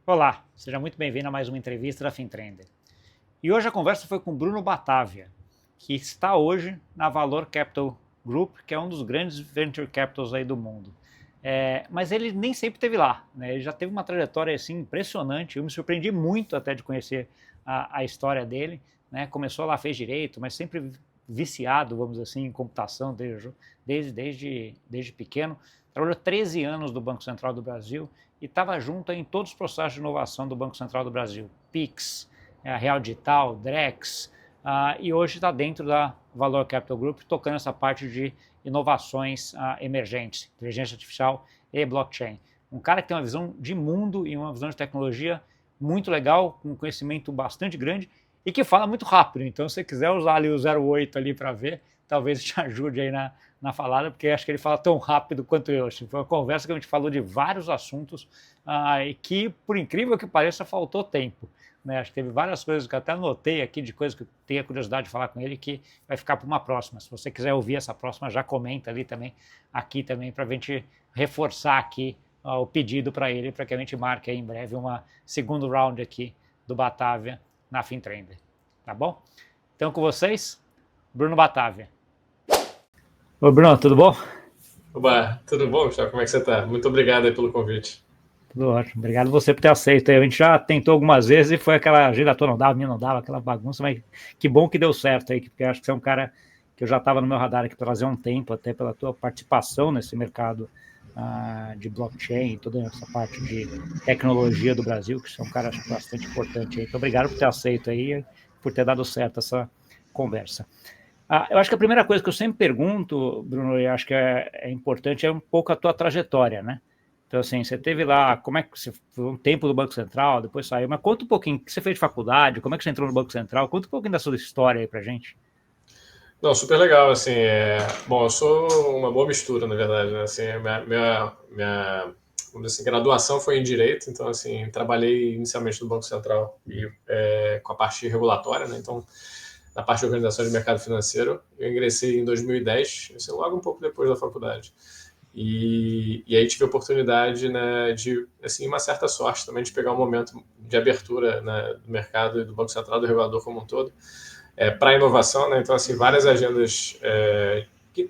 Olá, seja muito bem-vindo a mais uma entrevista da Fintrender. E hoje a conversa foi com Bruno Batavia, que está hoje na Valor Capital Group, que é um dos grandes venture capitals aí do mundo. Mas ele nem sempre esteve lá, né? Ele já teve uma trajetória assim impressionante. Eu me surpreendi muito até de conhecer a história dele, né? Começou lá, fez direito, mas sempre viciado, vamos dizer assim, em computação desde pequeno. Trabalhou 13 anos no Banco Central do Brasil e estava junto em todos os processos de inovação do Banco Central do Brasil, Pix, a Real Digital, Drex, e hoje está dentro da Valor Capital Group, tocando essa parte de inovações emergentes, inteligência artificial e blockchain. Um cara que tem uma visão de mundo e uma visão de tecnologia muito legal, com um conhecimento bastante grande e que fala muito rápido. Então, se você quiser usar ali o 08 ali para ver, talvez te ajude aí na falada, porque acho que ele fala tão rápido quanto eu. Foi uma conversa que a gente falou de vários assuntos e que, por incrível que pareça, faltou tempo. Né? Acho que teve várias coisas que eu até anotei aqui, de coisas que eu tenho a curiosidade de falar com ele, que vai ficar para uma próxima. Se você quiser ouvir essa próxima, já comenta ali também, aqui também, para a gente reforçar aqui o pedido para ele, para que a gente marque aí em breve uma segundo round aqui do Batavia na Fintrender. Tá bom? Então, com vocês, Bruno Batavia. Ô, Bruno, tudo bom? Oba, tudo bom, Gustavo? Como é que você está? Muito obrigado aí pelo convite. Tudo ótimo. Obrigado você por ter aceito. A gente já tentou algumas vezes e foi aquela giratória, não dava, minha não dava, aquela bagunça, mas que bom que deu certo aí, porque eu acho que você é um cara que eu já estava no meu radar aqui para fazer um tempo, até pela tua participação nesse mercado de blockchain, toda essa parte de tecnologia do Brasil, que você é um cara bastante importante aí. Então, obrigado por ter aceito aí, por ter dado certo essa conversa. Eu acho que a primeira coisa que eu sempre pergunto, Bruno, e acho que é importante, é um pouco a tua trajetória, né? Então, assim, você teve lá, como é que você foi um tempo do Banco Central, depois saiu, mas conta um pouquinho, o que você fez de faculdade, como é que você entrou no Banco Central, conta um pouquinho da sua história aí pra gente. Não, super legal, assim, bom, eu sou uma boa mistura, na verdade, né? Assim, vamos dizer assim, graduação foi em Direito, então, assim, trabalhei inicialmente no Banco Central e com a parte regulatória, né? Então, na parte de organização de mercado financeiro, eu ingressei em 2010, assim, logo um pouco depois da faculdade. E aí tive a oportunidade, né, de, assim, uma certa sorte também de pegar um momento de abertura, né, do mercado e do Banco Central, do regulador como um todo, para a inovação, né? Então, assim, várias agendas que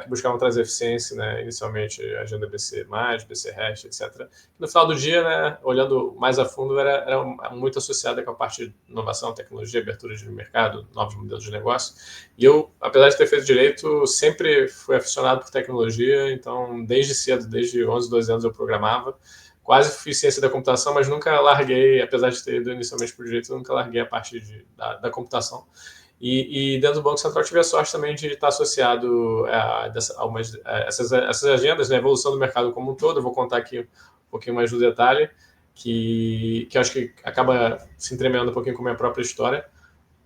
buscavam trazer eficiência, né? Inicialmente a agenda BC+, BC Rest, etc. No final do dia, né, olhando mais a fundo, era muito associada com a parte de inovação, tecnologia, abertura de mercado, novos modelos de negócio. E eu, apesar de ter feito direito, sempre fui aficionado por tecnologia, então desde cedo, desde 11, 12 anos eu programava. Quase fiz ciência da computação, mas nunca larguei, apesar de ter ido inicialmente por direito, nunca larguei a parte da computação. E dentro do Banco Central tive a sorte também de estar associado a essas agendas, né, evolução do mercado como um todo. Eu vou contar aqui um pouquinho mais do detalhe, que eu acho que acaba se entremeando um pouquinho com a minha própria história.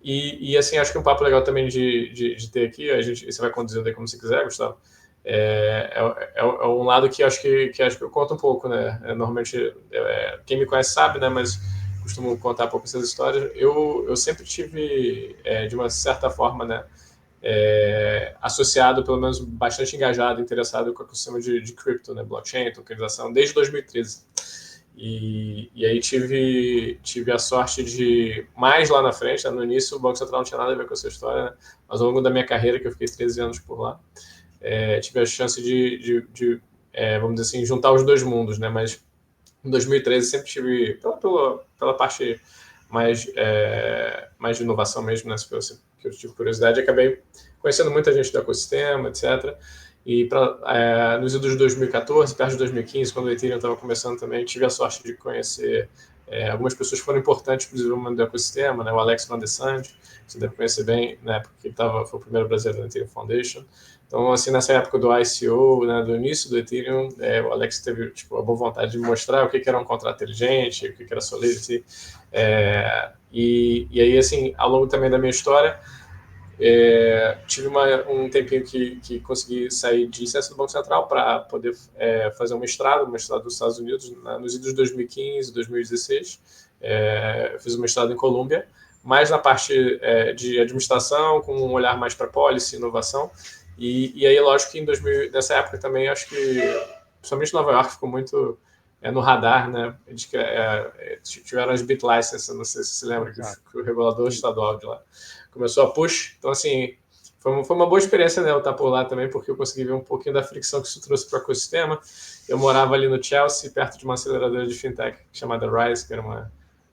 E assim, acho que um papo legal também de ter aqui, você vai conduzindo aí como você quiser, Gustavo, é um lado que acho que acho que eu conto um pouco, né? Normalmente, quem me conhece sabe, né? Mas costumo contar um pouco essas histórias. Eu sempre tive, de uma certa forma, né? Associado, pelo menos bastante engajado, interessado com o ecossistema de cripto, né? Blockchain, tokenização, desde 2013. E aí tive a sorte de, mais lá na frente, né? No início o Banco Central não tinha nada a ver com essa história, né? Mas ao longo da minha carreira, que eu fiquei 13 anos por lá, tive a chance de vamos dizer assim, juntar os dois mundos, né? Mas em 2013 sempre tive, pela parte mais de inovação mesmo, né? Que eu tive curiosidade, acabei conhecendo muita gente do ecossistema, etc. E nos idos de 2014, perto de 2015, quando o Ethereum estava começando também, tive a sorte de conhecer algumas pessoas que foram importantes para o desenvolvimento do ecossistema, né? O Alex Van de Sande, que você deve conhecer bem, né? Porque ele foi o primeiro brasileiro na Ethereum Foundation. Então, assim, nessa época do ICO, né, do início do Ethereum, o Alex teve tipo, a boa vontade de mostrar o que era um contrato inteligente, o que era Solidity. E aí, assim, ao longo também da minha história, tive um tempinho que consegui sair de licença do Banco Central para poder fazer um mestrado dos Estados Unidos, nos idos de 2015, 2016. Fiz um mestrado em Colômbia, mais na parte de administração, com um olhar mais para policy, inovação. E aí, lógico que nessa época também, acho que, principalmente Nova York, ficou muito no radar, né? Eles tiveram as bit licenses, não sei se você lembra, que o regulador estadual de lá começou a push. Então, assim, foi uma boa experiência, né, eu estar por lá também, porque eu consegui ver um pouquinho da fricção que isso trouxe para o ecossistema. Eu morava ali no Chelsea, perto de uma aceleradora de fintech chamada Rise, que era uma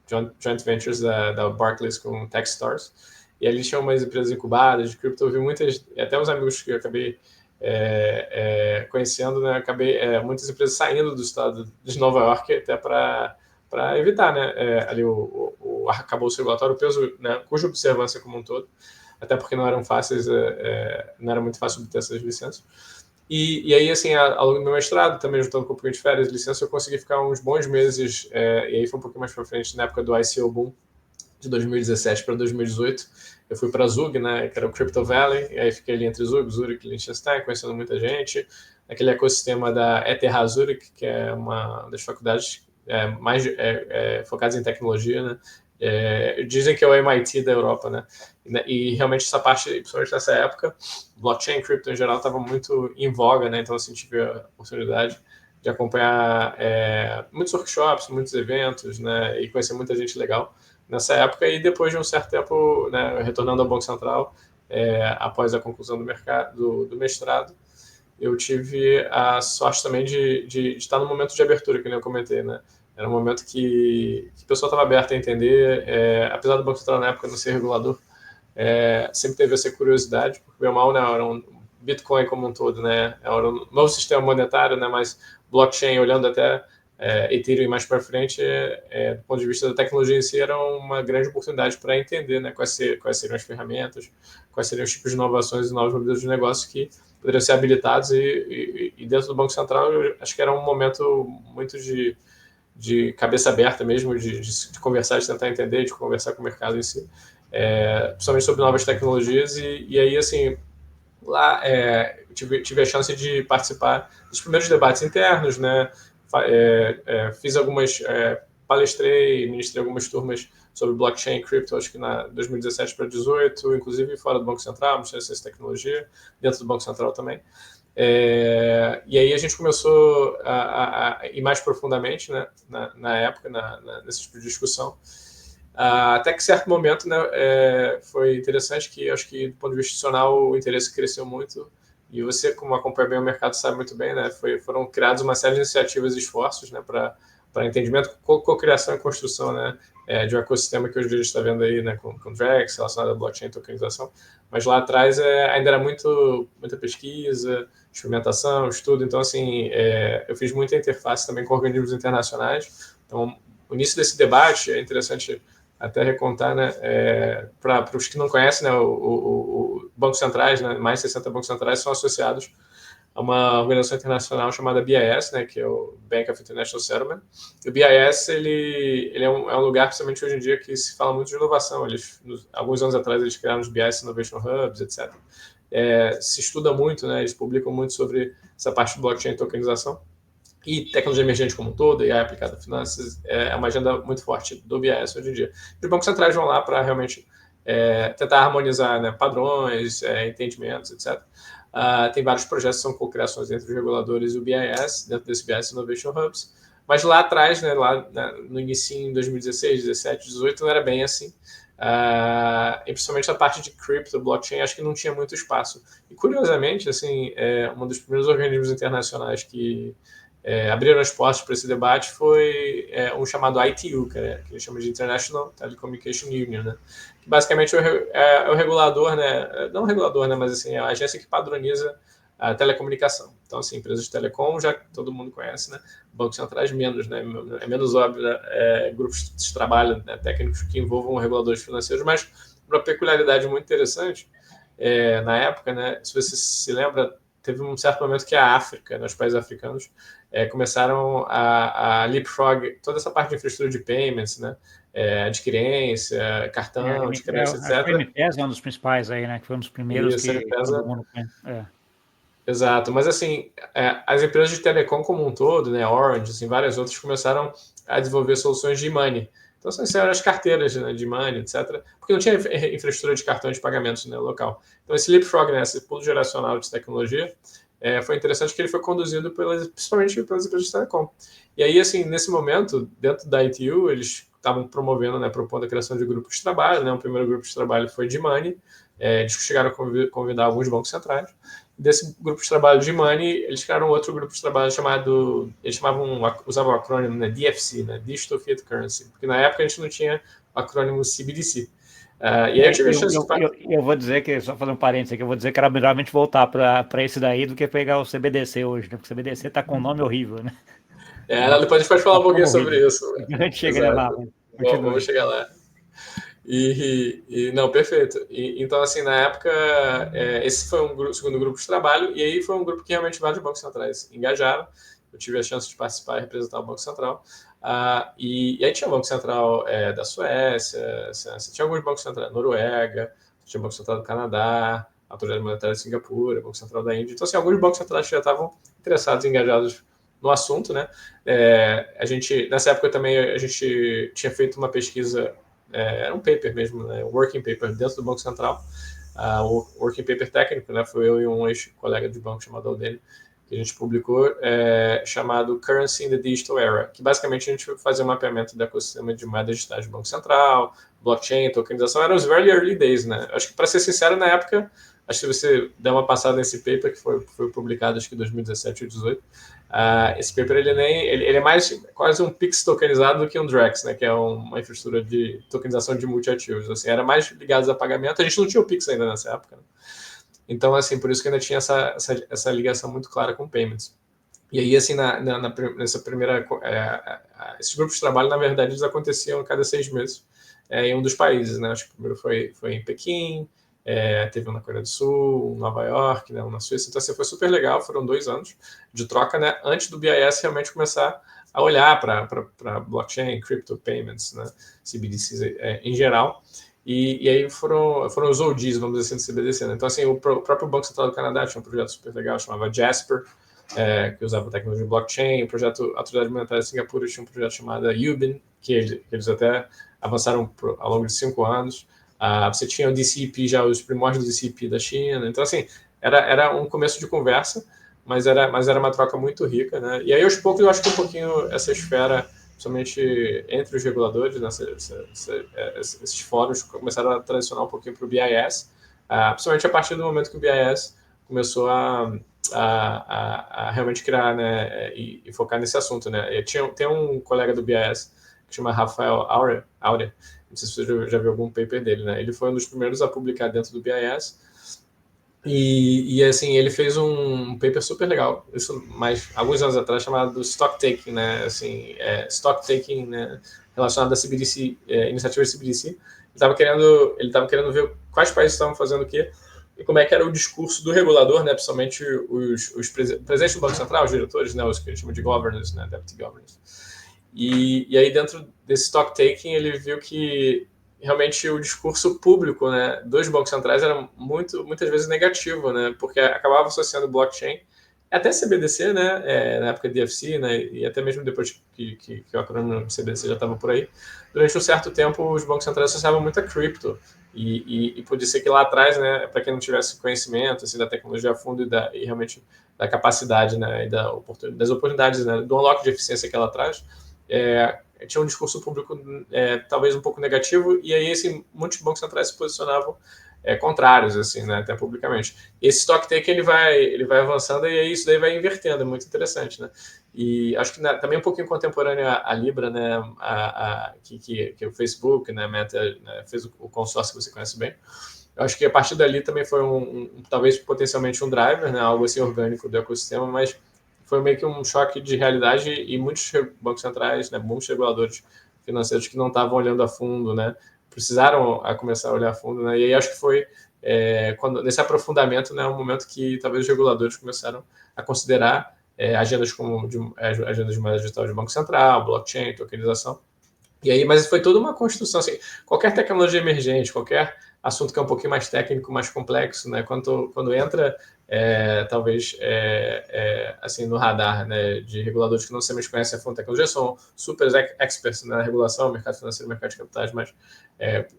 joint ventures da Barclays com Techstars. E ali tinha umas empresas incubadas de cripto, eu vi muitas, até uns amigos que eu acabei conhecendo, né, muitas empresas saindo do estado de Nova York até para evitar, né, ali o arcabouço regulatório, o peso, né, cuja observância como um todo, até porque não eram fáceis, não era muito fácil obter essas licenças. E aí, assim, ao longo do meu mestrado, também juntando com um pouquinho de férias de licença, eu consegui ficar uns bons meses, e aí foi um pouquinho mais para frente, na época do ICO Boom, de 2017 para 2018. Eu fui para Zug, né, que era o Crypto Valley, e aí fiquei ali entre Zug, Zurich e Liechtenstein, conhecendo muita gente. Aquele ecossistema da ETH Zurich, que é uma das faculdades mais focadas em tecnologia, né? Dizem que é o MIT da Europa, né? E realmente essa parte, principalmente nessa época, blockchain, cripto em geral, estava muito em voga, né? Então, assim, tive a oportunidade de acompanhar muitos workshops, muitos eventos, né? E conhecer muita gente legal nessa época. E depois de um certo tempo, né, retornando ao Banco Central, após a conclusão do mestrado, eu tive a sorte também de estar no momento de abertura, que nem eu comentei, né? Era um momento que o pessoal estava aberto a entender, apesar do Banco Central na época não ser regulador, sempre teve essa curiosidade, porque bem ou mal, né, era um Bitcoin como um todo, né, era um novo sistema monetário, né, mas blockchain, olhando até Ethereum mais para frente, do ponto de vista da tecnologia em si, era uma grande oportunidade para entender, né, quais seriam as ferramentas, quais seriam os tipos de inovações e novos modelos de negócio que poderiam ser habilitados, e dentro do Banco Central, eu acho que era um momento muito de cabeça aberta mesmo, de conversar, de tentar entender, de conversar com o mercado em si, principalmente sobre novas tecnologias, e aí, assim, lá tive a chance de participar dos primeiros debates internos, né, fiz palestrei, ministrei algumas turmas sobre blockchain e crypto, acho que na 2017 para 2018, inclusive fora do Banco Central, mostrei essa tecnologia, dentro do Banco Central também. E aí a gente começou a ir mais profundamente, né, na época, nesse tipo de discussão. Até que certo momento, né, foi interessante que, acho que do ponto de vista institucional, o interesse cresceu muito. E você, como acompanha bem o mercado, sabe muito bem, né, foram criadas uma série de iniciativas e esforços, né, para entendimento, co-criação e construção, né, de um ecossistema que hoje a gente está vendo aí, né, com Drex, relacionado à blockchain e tokenização. Mas lá atrás ainda era muita pesquisa, experimentação, estudo. Então, assim, eu fiz muita interface também com organismos internacionais. Então, o início desse debate é interessante até recontar, né, para os que não conhecem, né, o bancos centrais, né, mais de 60 bancos centrais são associados a uma organização internacional chamada BIS, né, que é o Bank of International Settlement. E o BIS ele é um lugar, principalmente hoje em dia, que se fala muito de inovação. Alguns anos atrás eles criaram os BIS Innovation Hubs, etc. Se estuda muito, né, eles publicam muito sobre essa parte de blockchain e tokenização. E tecnologia emergente como um todo, e AI aplicada a finanças, é uma agenda muito forte do BIS hoje em dia. E os bancos centrais vão lá para realmente tentar harmonizar, né, padrões, entendimentos, etc. Tem vários projetos que são co-criações entre os reguladores e o BIS, dentro desse BIS Innovation Hubs. Mas lá atrás, né, no início em 2016, 17, 18, não era bem assim. E principalmente a parte de crypto, blockchain, acho que não tinha muito espaço. E curiosamente, assim, um dos primeiros organismos internacionais que abriram as portas para esse debate foi um chamado ITU, que eles chamam de International Telecommunication Union, né? Que basicamente é o regulador, né? Não o regulador, né? Mas assim, é a agência que padroniza a telecomunicação. Então, assim, empresas de telecom já todo mundo conhece, né? Bancos centrais menos, né? É menos óbvio, né? Grupos de trabalho, né, técnicos que envolvam reguladores financeiros, mas uma peculiaridade muito interessante na época, né? Se você se lembra, teve um certo momento que a África, né, os países africanos, começaram a leapfrog toda essa parte de infraestrutura de payments, né? Adquirência, cartão de crédito, etc. A M-Pesa é um dos principais aí, né? Que foi um dos primeiros Isso, que todo mundo conhece. Exato, mas assim, as empresas de telecom como um todo, né, Orange, assim, várias outras começaram a desenvolver soluções de money. Então, são as carteiras, né, de money, etc. Porque não tinha infraestrutura de cartão de pagamentos, né, local. Então, esse leapfrog, né, esse pulo geracional de tecnologia, foi interessante que ele foi conduzido principalmente pelas empresas de telecom. E aí, assim, nesse momento, dentro da ITU, eles estavam promovendo, né, propondo a criação de grupos de trabalho, né? O primeiro grupo de trabalho foi de Money, eles chegaram a convidar alguns bancos centrais. Desse grupo de trabalho de Money, eles criaram outro grupo de trabalho usavam o acrônimo, né, DFC, né, Digital Fiat Currency, porque na época a gente não tinha o acrônimo CBDC. E aí eu tive a chance de... Eu vou dizer que, só fazer um parênteses aqui, eu vou dizer que era melhor a gente voltar para esse daí do que pegar o CBDC hoje, né? Porque o CBDC tá com um nome horrível, né? Depois a gente pode falar um pouquinho sobre isso. A gente chega lá. Vamos chegar lá. Não, perfeito. Então, assim, na época, esse foi segundo grupo de trabalho, e aí foi um grupo que realmente vários bancos centrais engajaram. Eu tive a chance de participar e representar o Banco Central. E aí tinha o Banco Central da Suécia, tinha alguns bancos centrais da Noruega, tinha o Banco Central do Canadá, a Autoridade Monetária de Singapura, o Banco Central da Índia. Então, assim, alguns bancos centrais já estavam interessados e engajados no assunto, né? Nessa época também a gente tinha feito uma pesquisa, era um paper mesmo, né? Um working paper dentro do Banco Central, o working paper técnico, né? Foi eu e um ex-colega de banco chamado Aldênio, que a gente publicou, chamado Currency in the Digital Era, que basicamente a gente fazia um mapeamento do ecossistema de moedas digitais do Banco Central, blockchain, tokenização, eram os very early days, né? Acho que, para ser sincero, na época, acho que você der uma passada nesse paper, que foi publicado acho que em 2017 ou 2018, esse paper ele é mais quase um Pix tokenizado do que um Drex, né, que é uma infraestrutura de tokenização de multiativos. Assim, era mais ligado a pagamento. A gente não tinha o Pix ainda nessa época, né? Então, assim, por isso que ainda tinha essa ligação muito clara com payments. E aí, assim, nessa primeira... esses grupos de trabalho, na verdade, eles aconteciam a cada 6 meses em um dos países, né? Acho que o primeiro foi em Pequim, teve um na Coreia do Sul, um em Nova York, né, um na Suíça. Então, assim, foi super legal. Foram 2 anos de troca, né, antes do BIS realmente começar a olhar para blockchain, crypto payments, né, CBDCs em geral. E aí foram os OGs, vamos dizer assim, do CBDC. Né? Então, assim, o próprio Banco Central do Canadá tinha um projeto super legal, chamava Jasper, que usava tecnologia blockchain. O projeto Autoridade Monetária de Singapura tinha um projeto chamado Yubin, que eles até avançaram ao longo de 5 anos. Você tinha o DCP, já os primórdios do DCP da China. Então, assim, era um começo de conversa, mas era uma troca muito rica, né? E aí, aos poucos, eu acho que um pouquinho essa esfera, principalmente entre os reguladores, né, esses fóruns começaram a transicionar um pouquinho para o BIS, principalmente a partir do momento que o BIS começou a realmente criar, né, e focar nesse assunto, né? Tem um colega do BIS que chama Rafael Aurea, não sei se você já viu algum paper dele, né? Ele foi um dos primeiros a publicar dentro do BIS. E assim, ele fez um paper super legal, isso alguns anos atrás, chamado Stock Taking, né? Assim, Stock Taking, né? Relacionado à CBDC, iniciativa de CBDC. Ele estava querendo ver quais países estavam fazendo o quê e como é que era o discurso do regulador, né? Principalmente os presidentes do Banco Central, os diretores, né? Os que a gente chama de governors, né? Deputy governors. E aí, dentro desse stock taking, ele viu que realmente o discurso público, né, dos bancos centrais era muitas vezes negativo, né, porque acabava associando blockchain, até CBDC, né, na época de DFC, né, e até mesmo depois que o acrônimo CBDC já estava por aí, durante um certo tempo os bancos centrais associavam muito a cripto, e podia ser que lá atrás, né, para quem não tivesse conhecimento assim, da tecnologia a fundo e realmente da capacidade, né, e das oportunidades, né, do unlock de eficiência que ela traz, tinha um discurso público talvez um pouco negativo, e aí muitos bancos centrais se posicionavam contrários, assim, né, até publicamente. Esse stock take ele vai avançando, e aí isso daí vai invertendo, é muito interessante, né? E acho que também um pouquinho contemporâneo a Libra, né, que o Facebook, né, Meta, né, fez o consórcio que você conhece bem. Eu acho que a partir dali também foi talvez potencialmente um driver, né, algo assim orgânico do ecossistema, mas foi meio que um choque de realidade, e muitos bancos centrais, né, muitos reguladores financeiros que não estavam olhando a fundo, né, precisaram começar a olhar a fundo, né, e aí acho que foi nesse aprofundamento, né, um momento que talvez os reguladores começaram a considerar agendas agendas de moeda digital de Banco Central, blockchain, tokenização. E aí, mas foi toda uma construção, assim, qualquer tecnologia emergente, qualquer assunto que é um pouquinho mais técnico, mais complexo, né, quando entra, talvez, assim, no radar, né, de reguladores que não necessariamente conhecem a fundo a tecnologia, são super experts na regulação, mercado financeiro, mercado de capitais, mas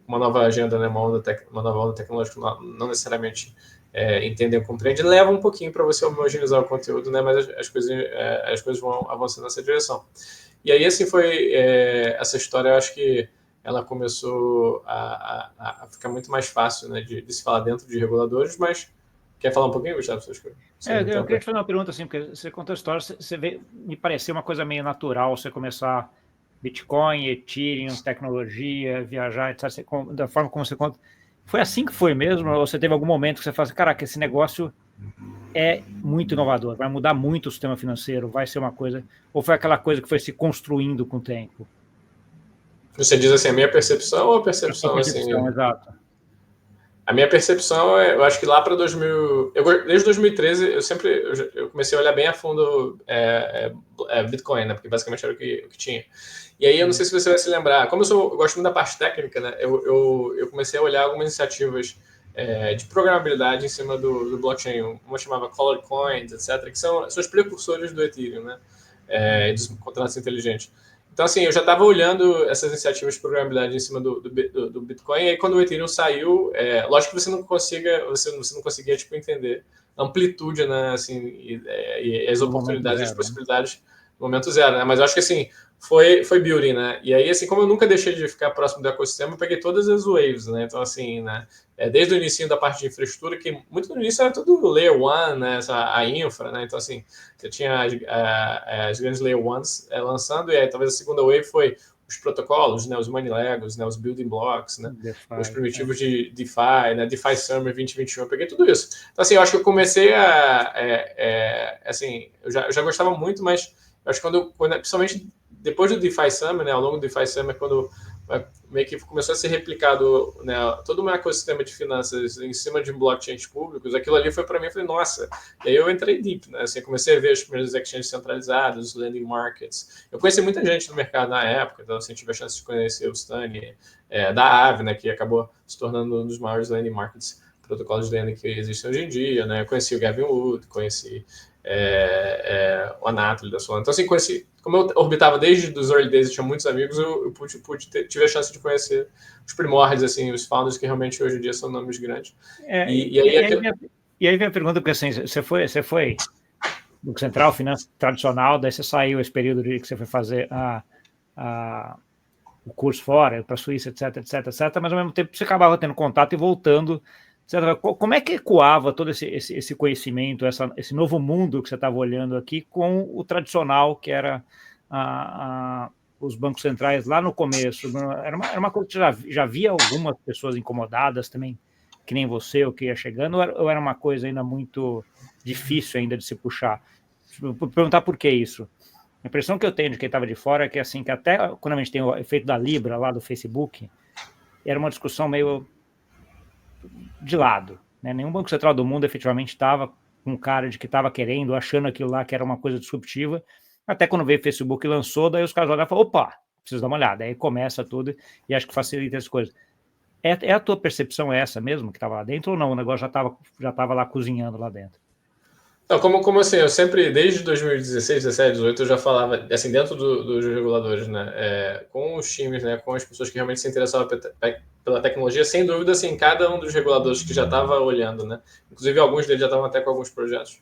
uma nova agenda, né, uma nova onda tecnológica não necessariamente entender e compreender, leva um pouquinho para você homogeneizar o conteúdo, né? Mas as coisas vão avançando nessa direção. E aí, assim, foi essa história, eu acho que ela começou a ficar muito mais fácil, né, de se falar dentro de reguladores, mas quer falar um pouquinho, Gustavo? Eu queria te fazer uma pergunta, assim, porque você contou a história, me pareceu uma coisa meio natural você começar Bitcoin, Ethereum, tecnologia, viajar, etc., da forma como você conta. Foi assim que foi mesmo? Ou você teve algum momento que você fala assim, caraca, esse negócio é muito inovador, vai mudar muito o sistema financeiro, vai ser uma coisa... Ou foi aquela coisa que foi se construindo com o tempo? Você diz assim, a minha percepção ou a A sua percepção, percepção, assim... exato. A minha percepção, eu acho que lá para 2000... desde 2013, eu comecei a olhar bem a fundo Bitcoin, né? Porque basicamente era o que tinha. E aí, eu não sei se você vai se lembrar, como eu gosto muito da parte técnica, né? Eu comecei a olhar algumas iniciativas de programabilidade em cima do blockchain. Uma chamava Colored Coins, etc., que são os precursores do Ethereum, né? Dos contratos inteligentes. Então, assim, eu já estava olhando essas iniciativas de programabilidade em cima do Bitcoin, e aí quando o Ethereum saiu, lógico que você não conseguia tipo, entender a amplitude, né, assim, e as oportunidades, as possibilidades no momento zero, né? Mas eu acho que, assim, foi building, né? E aí, assim, como eu nunca deixei de ficar próximo do ecossistema, eu peguei todas as waves, né? Então, assim, né? Desde o início da parte de infraestrutura, que muito no início era tudo Layer 1, né? A infra, né? Então, assim, você tinha as grandes Layer 1s lançando, e aí talvez a segunda wave foi os protocolos, né? Os money legos, né? Os building blocks, né? DeFi, os primitivos de DeFi, né? DeFi Summer 2021, eu peguei tudo isso. Então, assim, eu acho que eu comecei assim, eu já gostava muito, mas eu acho que principalmente depois do DeFi Summer, né? Ao longo do DeFi Summer, quando meio que começou a ser replicado, né, todo o meu ecossistema de finanças em cima de blockchains públicos, aquilo ali foi para mim, eu falei, nossa, e aí eu entrei deep, né, assim, comecei a ver os primeiros exchanges centralizados, os lending markets, eu conheci muita gente no mercado na época, então assim, tive a chance de conhecer o Stani, da Aave, né, que acabou se tornando um dos maiores lending markets, protocolos de lending que existem hoje em dia, né, eu conheci o Gavin Wood, conheci o Anatoly da Solana, então assim, como eu orbitava desde os early days e tinha muitos amigos, eu tive a chance de conhecer os primórdios, assim, os founders que realmente hoje em dia são nomes grandes. E aí vem a pergunta, porque assim, você foi do Central, finança tradicional, daí você saiu esse período de que você foi fazer o curso fora, para a Suíça, etc, mas ao mesmo tempo você acabava tendo contato e voltando, etc. Como é que ecoava todo esse conhecimento, esse novo mundo que você estava olhando aqui com o tradicional, que era os bancos centrais lá no começo? Era uma coisa que já via algumas pessoas incomodadas também, que nem você, o que ia chegando, ou era uma coisa ainda muito difícil ainda de se puxar? Vou perguntar por que isso. A impressão que eu tenho de quem estava de fora é que, assim, que até quando a gente tem o efeito da Libra lá do Facebook, era uma discussão meio de lado, né? Nenhum banco central do mundo efetivamente estava com cara de que estava querendo, achando aquilo lá que era uma coisa disruptiva, até quando veio o Facebook e lançou, daí os caras olharam e falaram, opa, preciso dar uma olhada, aí começa tudo e acho que facilita as coisas. A tua percepção essa mesmo, que estava lá dentro, ou não? O negócio já estava lá cozinhando lá dentro? Não, como assim, eu sempre, desde 2016, 17, 18, eu já falava, assim, dentro dos reguladores, né, com os times, né, com as pessoas que realmente se interessavam pela tecnologia, sem dúvida, assim, cada um dos reguladores que já estava olhando, né, inclusive alguns deles já estavam até com alguns projetos,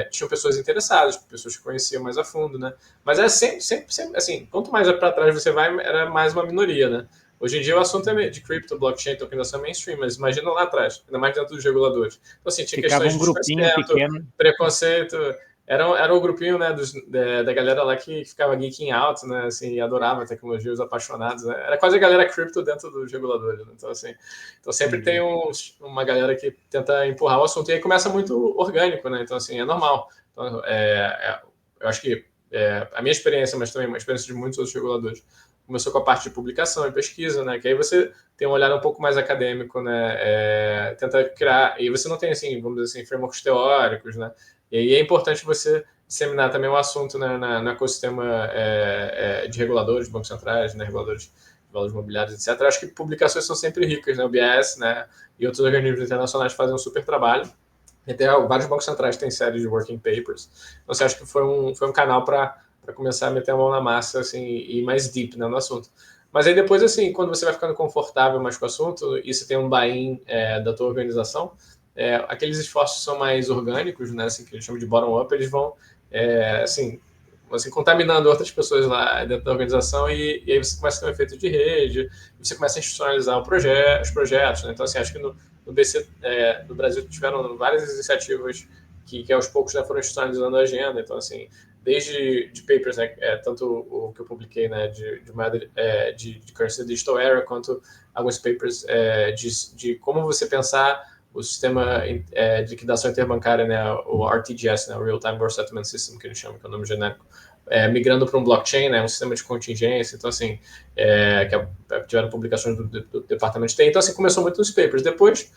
tinham pessoas interessadas, pessoas que conheciam mais a fundo, né, mas é sempre assim, quanto mais para trás você vai, era mais uma minoria, né. Hoje em dia o assunto de cripto, blockchain, tokenização é mainstream, mas imagina lá atrás, ainda mais dentro dos reguladores. Então, assim, tinha ficava questões um grupinho pequeno, preconceito. Era o grupinho, né, da galera lá que ficava geeking out, né, assim, adorava a tecnologia, os apaixonados, né? Era quase a galera cripto dentro dos reguladores, né? Então, assim, sempre tem uma galera que tenta empurrar o assunto, e aí começa muito orgânico, né? Então, assim, é normal. Então, eu acho que a minha experiência, mas também a experiência de muitos outros reguladores, começou com a parte de publicação e pesquisa, né? Que aí você tem um olhar um pouco mais acadêmico, né? Tenta criar, e você não tem, assim, vamos dizer assim, frameworks teóricos, né? E aí é importante você disseminar também o assunto, né, no ecossistema de reguladores, bancos centrais, né? Reguladores de valores imobiliários, etc. Acho que publicações são sempre ricas, né? O BIS, né? E outros organismos internacionais fazem um super trabalho. E até vários bancos centrais têm séries de working papers. Então, você acha que foi um canal para começar a meter a mão na massa, assim, e ir mais deep, né, no assunto. Mas aí depois, assim, quando você vai ficando confortável mais com o assunto e você tem um buy-in da tua organização, aqueles esforços são mais orgânicos, né, assim, que a gente chama de bottom-up, eles vão, assim, contaminando outras pessoas lá dentro da organização e aí você começa a ter um efeito de rede, você começa a institucionalizar os projetos. Né? Então, assim, acho que no BC, no Brasil, tiveram várias iniciativas que aos poucos já foram institucionalizando a agenda. Então, assim, desde de papers, né, tanto o que eu publiquei, né, de Currency Digital Era, quanto alguns papers de como você pensar o sistema de liquidação interbancária, né, o RTGS, né, o Real Time Gross Settlement System, que eles chamam, que é o nome genérico, migrando para um blockchain, né, um sistema de contingência. Então, assim, que tiveram publicações do departamento de TI. Então, assim, começou muito nos papers. Depois,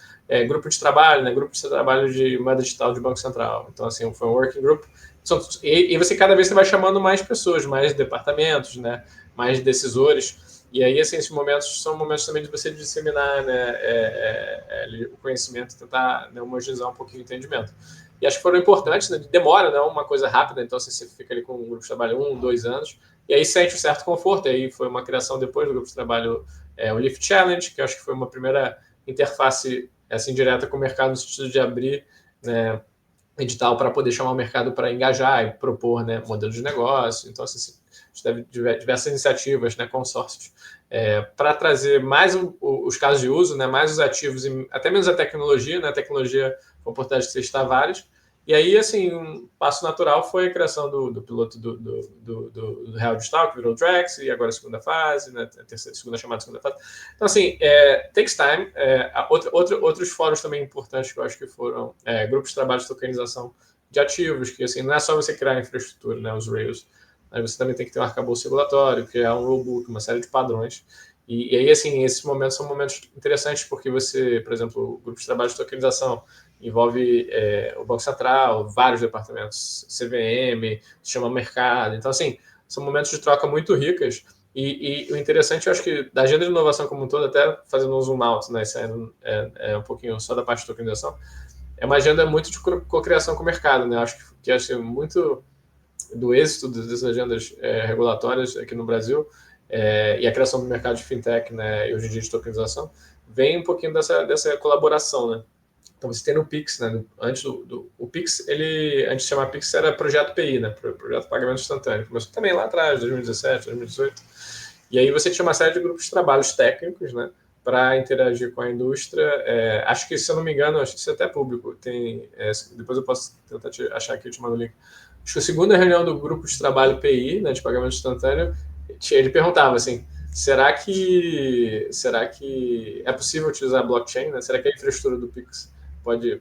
grupo de trabalho, né, grupo de trabalho de moeda digital de Banco Central. Então, assim, foi um working group. E você, cada vez, você vai chamando mais pessoas, mais departamentos, né, mais decisores. E aí, assim, esses momentos são momentos também de você disseminar, né, o conhecimento e tentar, né, homogeneizar um pouquinho o entendimento. E acho que foram importantes, né, demora, não é uma coisa rápida, então assim, você fica ali com um grupo de trabalho 1, 2 anos, e aí sente um certo conforto. E aí foi uma criação depois do grupo de trabalho, o Lift Challenge, que eu acho que foi uma primeira interface assim, direta com o mercado, no sentido de abrir, né, edital para poder chamar o mercado para engajar e propor, né, modelos de negócio. Então, assim, teve diversas iniciativas, né, consórcios, para trazer mais os casos de uso, né, mais os ativos, e até menos a tecnologia, né, a tecnologia foi uma oportunidade de testar vários. E aí, assim, um passo natural foi a criação do piloto do Real Digital, que virou o Drex, e agora a segunda fase, né, a segunda chamada, segunda fase. Então, assim, takes time. Outros fóruns também importantes que eu acho que foram grupos de trabalho de tokenização de ativos, que, assim, não é só você criar a infraestrutura, né, os Rails, aí você também tem que ter um arcabouço regulatório, criar um rulebook, uma série de padrões. E aí, assim, esses momentos são momentos interessantes, porque você, por exemplo, o grupo de trabalho de tokenização envolve o Banco Central, vários departamentos, CVM, chama mercado. Então, assim, são momentos de troca muito ricas. E o interessante, eu acho que da agenda de inovação como um todo, até fazendo um zoom out, né, saindo um pouquinho só da parte de tokenização, é uma agenda muito de cocriação com o mercado. Né? Acho que muito do êxito dessas agendas regulatórias aqui no Brasil e a criação do mercado de fintech, né, e hoje em dia de tokenização, vem um pouquinho dessa colaboração, né? Então você tem no Pix, né? Antes o Pix, antes de chamar Pix, era projeto PI, né? Projeto Pagamento Instantâneo. Começou também lá atrás, 2017, 2018. E aí você tinha uma série de grupos de trabalhos técnicos, né? Para interagir com a indústria. Acho que, se eu não me engano, acho que isso é até público. Depois eu posso tentar achar aqui e te mando o link. Acho que a segunda reunião do grupo de trabalho PI, né, de pagamento instantâneo, ele perguntava assim: será que é possível utilizar blockchain? Né? Será que a infraestrutura do Pix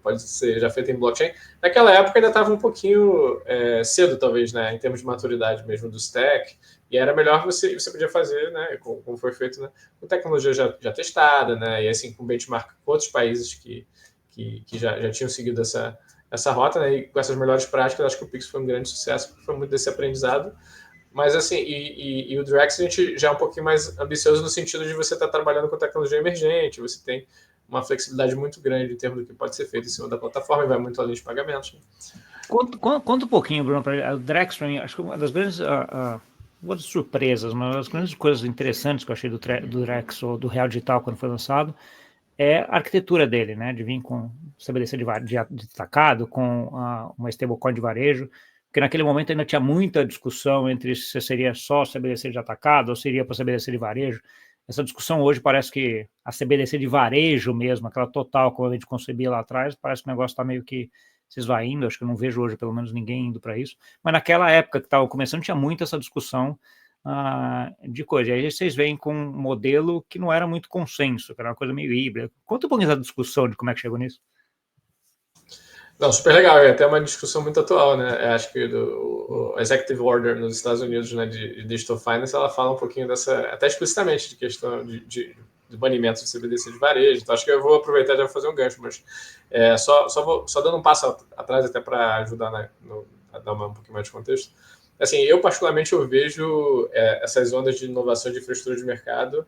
pode ser já feita em blockchain? Naquela época ainda estava um pouquinho cedo, talvez, né, em termos de maturidade mesmo do stack, e era melhor você podia fazer, né, como foi feito, né, com tecnologia já testada, né, e assim, com benchmark com outros países que já tinham seguido essa rota, né, e com essas melhores práticas, acho que o Pix foi um grande sucesso, porque foi muito desse aprendizado. Mas, assim, e o Drex, a gente já é um pouquinho mais ambicioso no sentido de você estar trabalhando com tecnologia emergente, você tem uma flexibilidade muito grande em termos do que pode ser feito em cima da plataforma e vai muito além de pagamentos. Né? Conta um pouquinho, Bruno, o Drex, para mim, acho que uma das grandes surpresas, uma das grandes coisas interessantes que eu achei do Drex ou do Real Digital quando foi lançado é a arquitetura dele, né, de vir com estabelecer de destacado com uma stablecoin de varejo, porque naquele momento ainda tinha muita discussão entre se seria só CBDC de atacado ou seria para CBDC de varejo. Essa discussão hoje parece que a CBDC de varejo mesmo, aquela total como a gente concebia lá atrás, parece que o negócio está meio que se esvaindo, acho que eu não vejo hoje pelo menos ninguém indo para isso, mas naquela época que estava começando tinha muito essa discussão de coisa. E aí vocês vêm com um modelo que não era muito consenso, que era uma coisa meio híbrida. Conta um pouquinho da discussão de como é que chegou nisso. Não, super legal, é até uma discussão muito atual, né? Acho que o Executive Order nos Estados Unidos, né, de Digital Finance, ela fala um pouquinho até explicitamente, de questão de banimento de CBDC de varejo. Então, acho que eu vou aproveitar e já fazer um gancho, mas só dando um passo atrás até para ajudar a dar um pouquinho mais de contexto. Assim, eu particularmente vejo essas ondas de inovação de infraestrutura de mercado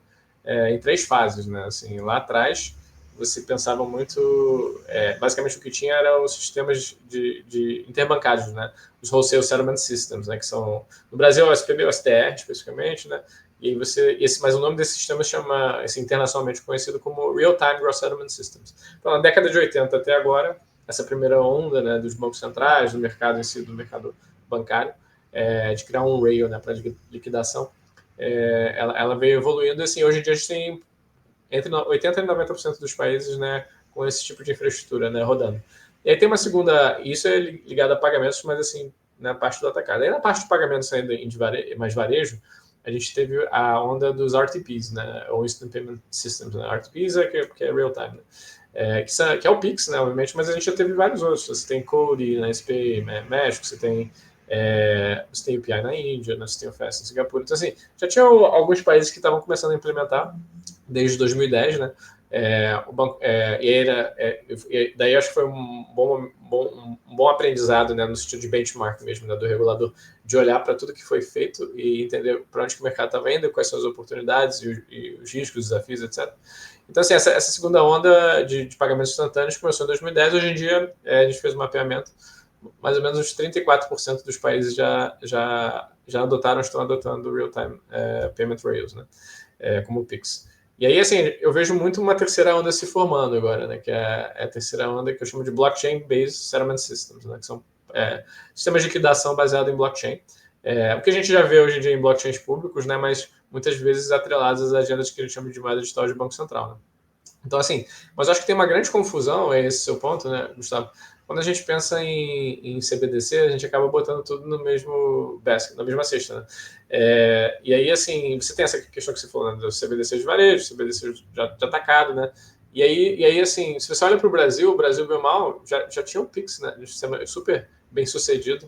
em 3 fases, né? Assim, lá atrás, você pensava muito, basicamente o que tinha eram os sistemas de interbancários, né? Os Wholesale Settlement Systems, né? Que são, no Brasil, o SPB, o STR, especificamente, né? E aí mas o nome desse sistema chama, internacionalmente conhecido como Real-Time Gross Settlement Systems. Então, na década de 80 até agora, essa primeira onda, né, dos bancos centrais, do mercado em si, do mercado bancário, de criar um rail, né, para liquidação, ela veio evoluindo. Assim, hoje em dia a gente tem entre 80% e 90% dos países, né, com esse tipo de infraestrutura, né, rodando. E aí tem uma segunda, isso é ligado a pagamentos, mas assim, na parte do atacado. Aí na parte de pagamentos ainda mais varejo, a gente teve a onda dos RTPs, né, ou Instant Payment Systems, né? RTPs que é real time, né? Que é o Pix, né, obviamente, mas a gente já teve vários outros. Você tem Code na SPI, México, você tem UPI na Índia, né, você tem o FAST em Singapura. Então, assim, já tinha alguns países que estavam começando a implementar desde 2010, né? O banco, daí acho que foi um bom aprendizado, né, no sentido de benchmark mesmo, né, do regulador, de olhar para tudo que foi feito e entender para onde que o mercado estava indo, quais são as oportunidades e os riscos, os desafios, etc. Então, assim, essa segunda onda de pagamentos instantâneos começou em 2010. Hoje em dia, a gente fez um mapeamento, mais ou menos uns 34% dos países já adotaram, estão adotando o Real-Time Payment Rails, né, como o Pix. E aí, assim, eu vejo muito uma terceira onda se formando agora, né? Que é a terceira onda que eu chamo de Blockchain-Based Settlement Systems, né? Que são sistemas de liquidação baseados em blockchain. O que a gente já vê hoje em dia em blockchains públicos, né? Mas muitas vezes atrelados às agendas que a gente chama de moeda digital de Banco Central, né? Então, assim, mas eu acho que tem uma grande confusão, é esse seu ponto, né, Gustavo? Quando a gente pensa em CBDC, a gente acaba botando tudo no mesmo basket, na mesma cesta, né? E aí, assim, você tem essa questão que você falou, né, do CBDC de varejo, CBDC de atacado, né? E aí, assim, se você olha para o Brasil bem mal, já tinha o Pix, né? Um sistema super bem sucedido.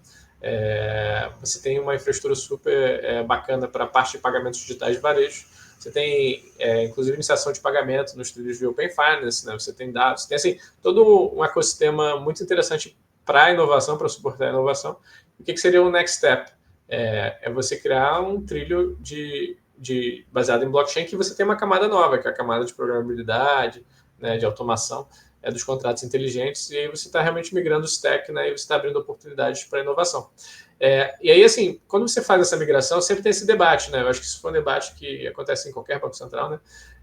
Você tem uma infraestrutura super bacana para a parte de pagamentos digitais de varejo. Você tem, inclusive, iniciação de pagamento nos trilhos de Open Finance, né? Você tem dados, tem assim, todo um ecossistema muito interessante para a inovação, para suportar a inovação. O que seria o next step? Você criar um trilho baseado em blockchain que você tem uma camada nova, que é a camada de programabilidade, né, de automação dos contratos inteligentes, e aí você está realmente migrando o stack, né, e você está abrindo oportunidades para inovação. E aí, assim, quando você faz essa migração, sempre tem esse debate, né? Eu acho que isso foi um debate que acontece em qualquer banco central, né?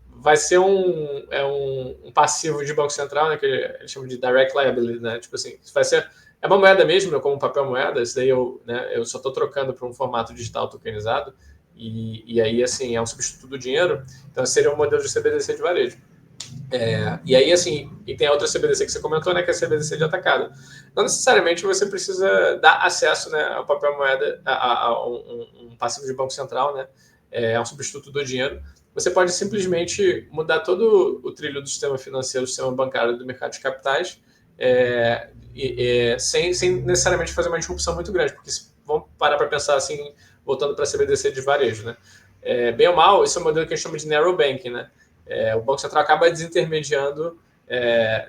Vai ser um passivo de banco central, né? Que eles chamam de direct liability, né? Tipo assim, vai ser uma moeda mesmo, né, como papel moeda. Isso daí eu só estou trocando para um formato digital tokenizado. E aí, assim, é um substituto do dinheiro. Então, seria um modelo de CBDC de varejo. E aí, assim, e tem a outra CBDC que você comentou, né, que é a CBDC de atacado. Não necessariamente você precisa dar acesso, né, ao papel moeda, a um passivo de banco central, né, um substituto do dinheiro. Você pode simplesmente mudar todo o trilho do sistema financeiro, do sistema bancário, do mercado de capitais, sem necessariamente fazer uma disrupção muito grande, porque vamos parar para pensar assim, voltando para a CBDC de varejo, né? Bem ou mal, esse é um modelo que a gente chama de narrow banking, né? O Banco Central acaba desintermediando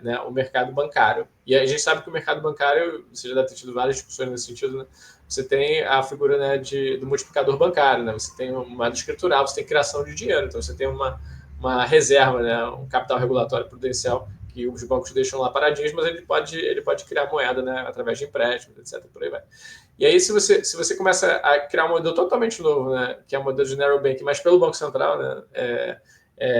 né, o mercado bancário. E a gente sabe que o mercado bancário, você já deve ter tido várias discussões nesse sentido, né? Você tem a figura, né, do multiplicador bancário, né? Você tem uma moeda escritural, você tem criação de dinheiro, então você tem uma reserva, né, um capital regulatório prudencial que os bancos deixam lá paradinhos, mas ele pode criar moeda, né, através de empréstimos, etc. Por aí vai. E aí, se você começa a criar um modelo totalmente novo, né, que é o modelo de narrow banking, mas pelo Banco Central, né,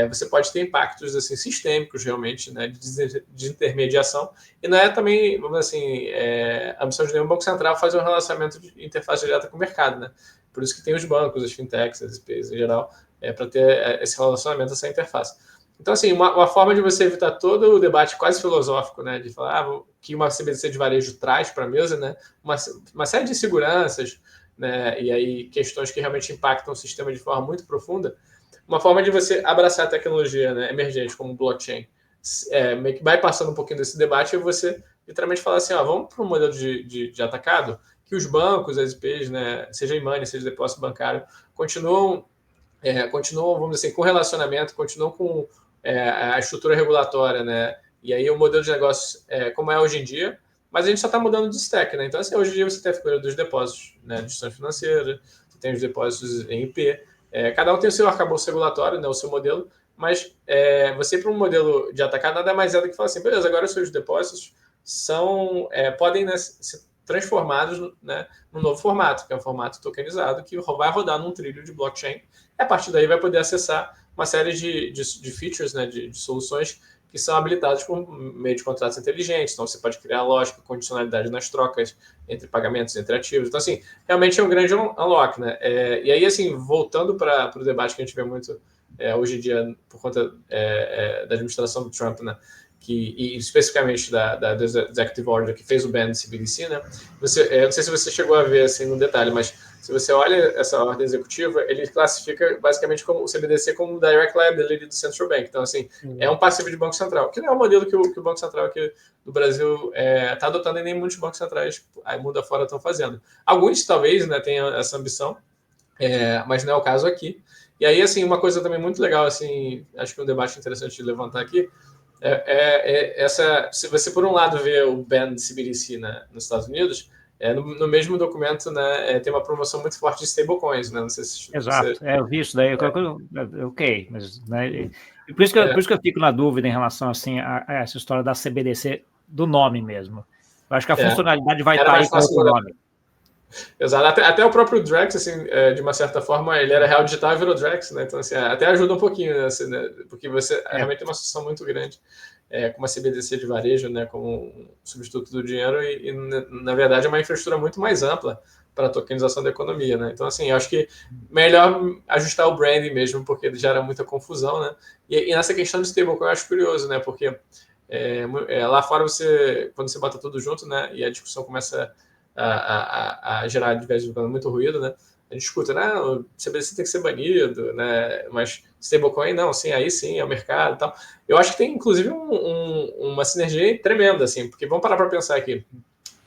você pode ter impactos assim, sistêmicos, realmente, né, de intermediação. E não é também, vamos dizer assim, a missão de nenhum Banco Central fazer um relacionamento de interface direta com o mercado. Né? Por isso que tem os bancos, as fintechs, as IPs em geral, para ter esse relacionamento, essa interface. Então, assim, uma forma de você evitar todo o debate quase filosófico, né, de falar que uma CBDC de varejo traz para a mesa, né, uma série de seguranças, né, e aí questões que realmente impactam o sistema de forma muito profunda. Uma forma de você abraçar a tecnologia, né, emergente, como blockchain, meio que vai passando um pouquinho desse debate, e você literalmente falar assim, vamos para um modelo de atacado, que os bancos, as IPs, né, seja e-money, seja depósito bancário, continuam, vamos dizer assim, com relacionamento, continuam com a estrutura regulatória, né, e aí o modelo de negócio como é hoje em dia, mas a gente só está mudando de stack, né, então assim, hoje em dia você tem a figura dos depósitos, né, de instituição financeira, você tem os depósitos em IP, cada um tem o seu arcabouço regulatório, né, o seu modelo, mas você para um modelo de atacado nada mais é do que falar assim, beleza, agora os seus depósitos podem, né, transformados, né, num novo formato, que é um formato tokenizado, que vai rodar num trilho de blockchain, e a partir daí vai poder acessar uma série de features, né, de soluções que são habilitados por meio de contratos inteligentes. Então, você pode criar lógica, condicionalidade nas trocas entre pagamentos, entre ativos. Então, assim, realmente é um grande unlock, né? E aí, assim, voltando para o debate que a gente vê muito hoje em dia, por conta da administração do Trump, né? E especificamente da Executive Order que fez o ban do CBDC, né? Eu não sei se você chegou a ver assim no detalhe, mas se você olha essa ordem executiva, ele classifica basicamente como o CBDC como um direct liability do Central Bank. Então, assim, é um passivo de Banco Central, que não é o modelo que o Banco Central aqui do Brasil está adotando e nem muitos bancos centrais aí mundo afora estão fazendo. Alguns, talvez, né, tenham essa ambição, mas não é o caso aqui. E aí, assim, uma coisa também muito legal, assim, acho que é um debate interessante de levantar aqui, se você, por um lado, vê o ban de CBDC, né, nos Estados Unidos, no mesmo documento, né, tem uma promoção muito forte de stablecoins, né? Não sei se Exato, você... eu vi isso daí, ok, mas né, por isso que eu fico na dúvida em relação assim, a essa história da CBDC, do nome mesmo. Eu acho que a funcionalidade vai estar aí com outro nome. Exato, até o próprio Drex, assim, de uma certa forma, ele era real digital e virou Drex, né? Então, assim, até ajuda um pouquinho, né? Assim, né? Porque você realmente tem uma associação muito grande com uma CBDC de varejo, né? Como um substituto do dinheiro e, na verdade, é uma infraestrutura muito mais ampla para a tokenização da economia, né? Então, assim, eu acho que melhor ajustar o branding mesmo, porque ele gera muita confusão, né? E nessa questão de stablecoin eu acho curioso, né? Porque lá fora quando você bota tudo junto, né? E a discussão começa a gerar de vez em quando muito ruído, né? A gente escuta, né? O CBDC tem que ser banido, né? Mas stablecoin não, sim, aí sim, é o mercado e tal. Eu acho que tem, inclusive, uma sinergia tremenda, assim, porque vamos parar para pensar aqui.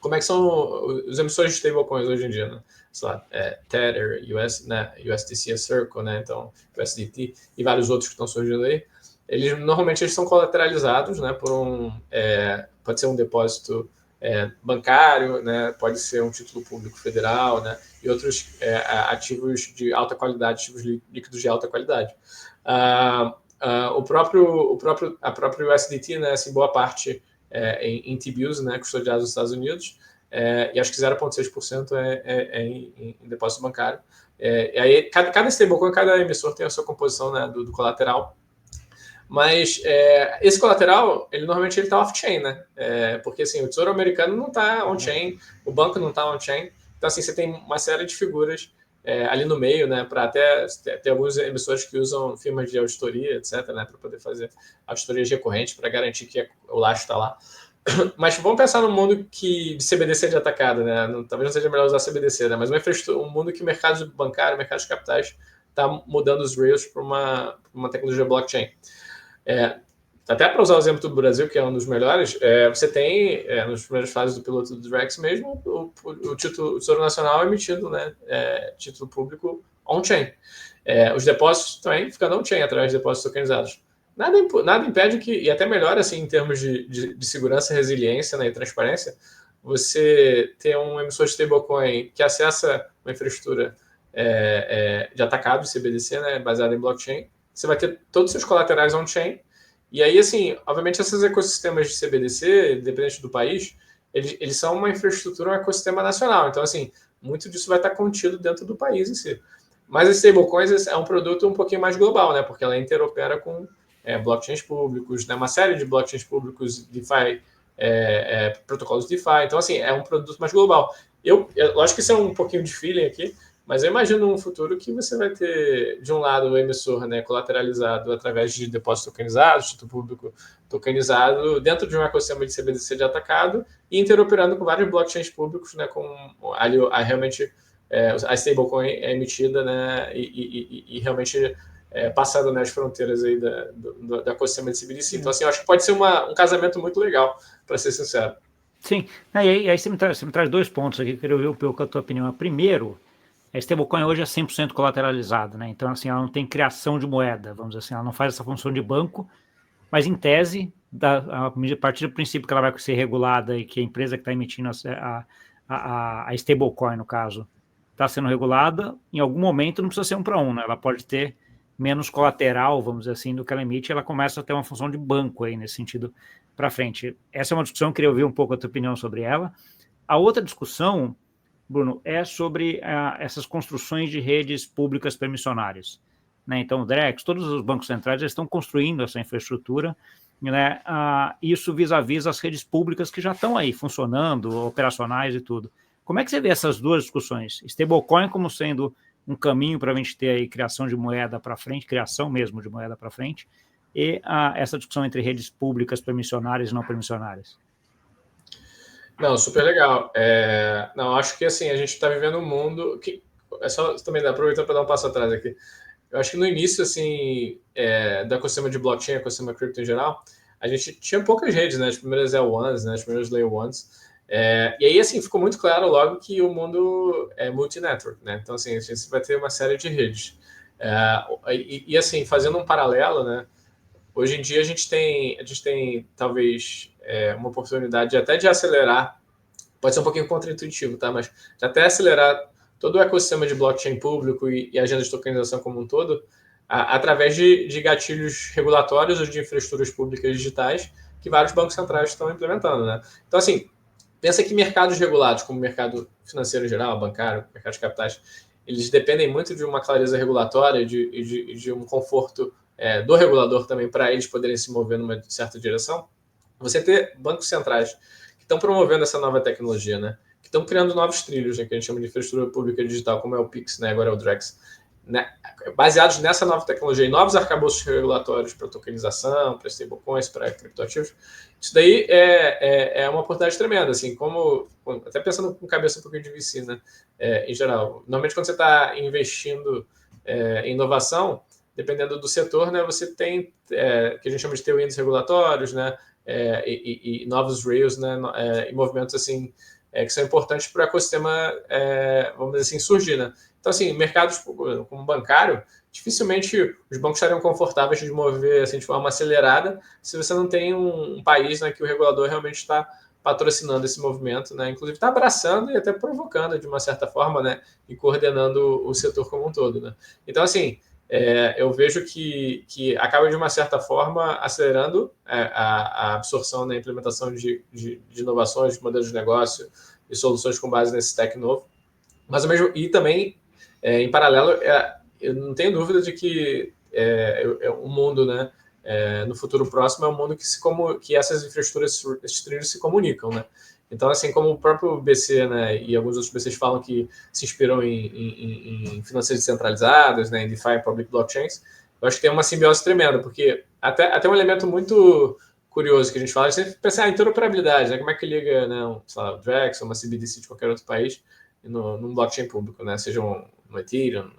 Como é que são os emissores de stablecoins hoje em dia, né? Sei lá, Tether, USDC, Circle, né? Então, USDT e vários outros que estão surgindo aí. Normalmente eles são colateralizados, né? Pode ser um depósito bancário, né? Pode ser um título público federal, né? E outros ativos de alta qualidade, ativos líquidos de alta qualidade. A própria USDT, né? Assim, boa parte em T-bills, né? Custodiados nos Estados Unidos, e acho que 0,6% em depósito bancário. E aí, cada stablecoin, cada emissor tem a sua composição, né? do colateral. Mas esse colateral, ele normalmente está off-chain, né? Porque assim, o Tesouro Americano não está on-chain, o banco não está on-chain. Então, assim, você tem uma série de figuras ali no meio, né? Para até ter alguns emissores que usam firmas de auditoria, etc., né? Para poder fazer auditorias recorrentes para garantir que o lastro está lá. Mas vamos pensar no mundo de CBDC de atacado, né? Talvez não seja melhor usar CBDC, né? Mas um mundo que o mercado bancário, mercado de capitais está mudando os rails para uma tecnologia blockchain. Até para usar o exemplo do Brasil, que é um dos melhores, você tem, nas primeiras fases do piloto do Drex mesmo, o Tesouro Nacional emitindo, né, título público on-chain. Os depósitos também ficando on-chain, através de depósitos tokenizados. Nada impede que, e até melhor assim, em termos de segurança, resiliência, né, e transparência, você ter um emissor de stablecoin que acessa uma infraestrutura de atacado, CBDC, né, baseada em blockchain. Você vai ter todos os seus colaterais on-chain. E aí, assim, obviamente, esses ecossistemas de CBDC, independente do país, eles são uma infraestrutura, um ecossistema nacional. Então, assim, muito disso vai estar contido dentro do país em si. Mas a stablecoins é um produto um pouquinho mais global, né? Porque ela interopera com blockchains públicos, né? Uma série de blockchains públicos, DeFi, protocolos DeFi. Então, assim, é um produto mais global. Lógico que isso é um pouquinho de feeling aqui, mas eu imagino um futuro que você vai ter, de um lado, o emissor, né, colateralizado através de depósito tokenizado, título público tokenizado, dentro de um ecossistema de CBDC de atacado e interoperando com vários blockchains públicos, né, com realmente a stablecoin é emitida, né, e realmente passando, né, as fronteiras aí do ecossistema de CBDC. Então, assim, eu acho que pode ser um casamento muito legal, para ser sincero. Sim, e aí você me traz dois pontos aqui, que eu queria ouvir um pouco a tua opinião. Primeiro, a stablecoin hoje é 100% colateralizado, né? Então, assim, ela não tem criação de moeda, vamos dizer assim, ela não faz essa função de banco, mas em tese, a partir do princípio que ela vai ser regulada e que a empresa que está emitindo a stablecoin, no caso, está sendo regulada, em algum momento não precisa ser 1 para 1, né? Ela pode ter menos colateral, vamos dizer assim, do que ela emite, ela começa a ter uma função de banco aí, nesse sentido, para frente. Essa é uma discussão, eu queria ouvir um pouco a tua opinião sobre ela. A outra discussão, Bruno, é sobre essas construções de redes públicas permissionárias, né? Então, o Drex, todos os bancos centrais já estão construindo essa infraestrutura, né? Isso vis-à-vis as redes públicas que já estão aí funcionando, operacionais e tudo. Como é que você vê essas duas discussões? Stablecoin como sendo um caminho para a gente ter aí criação de moeda para frente, criação mesmo de moeda para frente, e essa discussão entre redes públicas permissionárias e não permissionárias. Não, super legal. Não, acho que assim, a gente está vivendo um mundo que é só também aproveitando para dar um passo atrás aqui. Eu acho que no início, assim, do ecossistema de blockchain, ecossistema cripto em geral, a gente tinha poucas redes, né? As primeiras L1s, né? As primeiras Layer 1s. E aí, assim, ficou muito claro logo que o mundo é multi-network, né? Então, assim, a gente vai ter uma série de redes. Assim, fazendo um paralelo, né? Hoje em dia a gente tem talvez uma oportunidade até de acelerar, pode ser um pouquinho contraintuitivo, tá? Mas de até acelerar todo o ecossistema de blockchain público e agenda de tokenização como um todo, através de gatilhos regulatórios ou de infraestruturas públicas digitais que vários bancos centrais estão implementando, né? Então, assim, pensa que mercados regulados, como o mercado financeiro em geral, bancário, mercado de capitais, eles dependem muito de uma clareza regulatória, de um conforto do regulador também para eles poderem se mover numa certa direção. Você ter bancos centrais que estão promovendo essa nova tecnologia, né? Que estão criando novos trilhos, né? Que a gente chama de infraestrutura pública digital, como é o Pix, né? Agora é o Drex, né? Baseados nessa nova tecnologia e novos arcabouços regulatórios para tokenização, para stablecoins, para criptoativos, isso daí é uma oportunidade tremenda, assim, como até pensando com cabeça um pouquinho de VC, né? Em geral, normalmente quando você está investindo em inovação, dependendo do setor, né, você tem que a gente chama de tailwinds regulatórios, né, e novos rails, né, e movimentos assim que são importantes para o ecossistema, vamos dizer assim, surgir, né? Então, assim, mercados como bancário, dificilmente os bancos estariam confortáveis de mover assim, de forma acelerada se você não tem um país, né, que o regulador realmente está patrocinando esse movimento, né? Inclusive está abraçando e até provocando de uma certa forma, né, e coordenando o setor como um todo, né? Então, assim, eu vejo que acaba, de uma certa forma, acelerando a absorção na implementação de inovações, de modelos de negócio e soluções com base nesse tech novo. Mas, e também, em paralelo, eu não tenho dúvida de que o mundo, né, no futuro próximo, é um mundo que essas infraestruturas, esses trilhos se comunicam, né? Então, assim, como o próprio BC, né, e alguns outros BCs falam que se inspiram em finanças descentralizadas, né, em DeFi e Public Blockchains, eu acho que tem uma simbiose tremenda, porque até um elemento muito curioso que a gente fala, a gente sempre pensa em interoperabilidade, né, como é que liga, né, sei lá, o Drex ou uma CBDC de qualquer outro país num blockchain público, né, seja um Ethereum,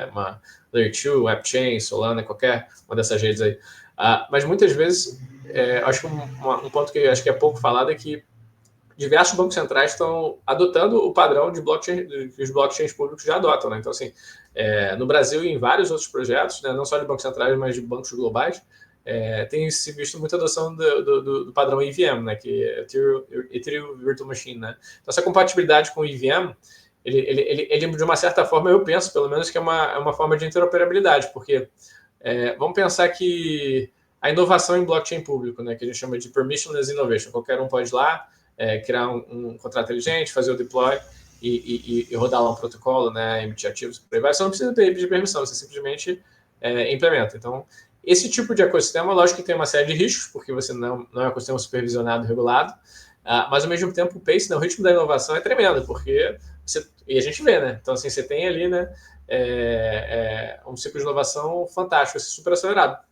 uma Layer 2, AppChain, Solana, qualquer uma dessas redes aí. Mas muitas vezes, acho que um ponto que acho que é pouco falado é que diversos bancos centrais estão adotando o padrão de blockchain que os blockchains públicos já adotam, né? Então, assim, no Brasil e em vários outros projetos, né, não só de bancos centrais, mas de bancos globais, tem se visto muita adoção do padrão EVM, né, que é Ethereum Virtual Machine, né? Então, essa compatibilidade com o EVM, ele, de uma certa forma, eu penso, pelo menos, que é uma forma de interoperabilidade, porque vamos pensar que a inovação em blockchain público, né, que a gente chama de permissionless innovation, qualquer um pode ir lá, criar um contrato inteligente, fazer o deploy e rodar lá um protocolo, né, emitir ativos, por aí vai. Você não precisa pedir permissão, você simplesmente implementa. Então, esse tipo de ecossistema, lógico que tem uma série de riscos, porque você não é um ecossistema supervisionado e regulado, mas ao mesmo tempo o pace, né, o ritmo da inovação é tremendo, porque e a gente vê, né? Então, assim, você tem ali, né, um ciclo de inovação fantástico, super acelerado.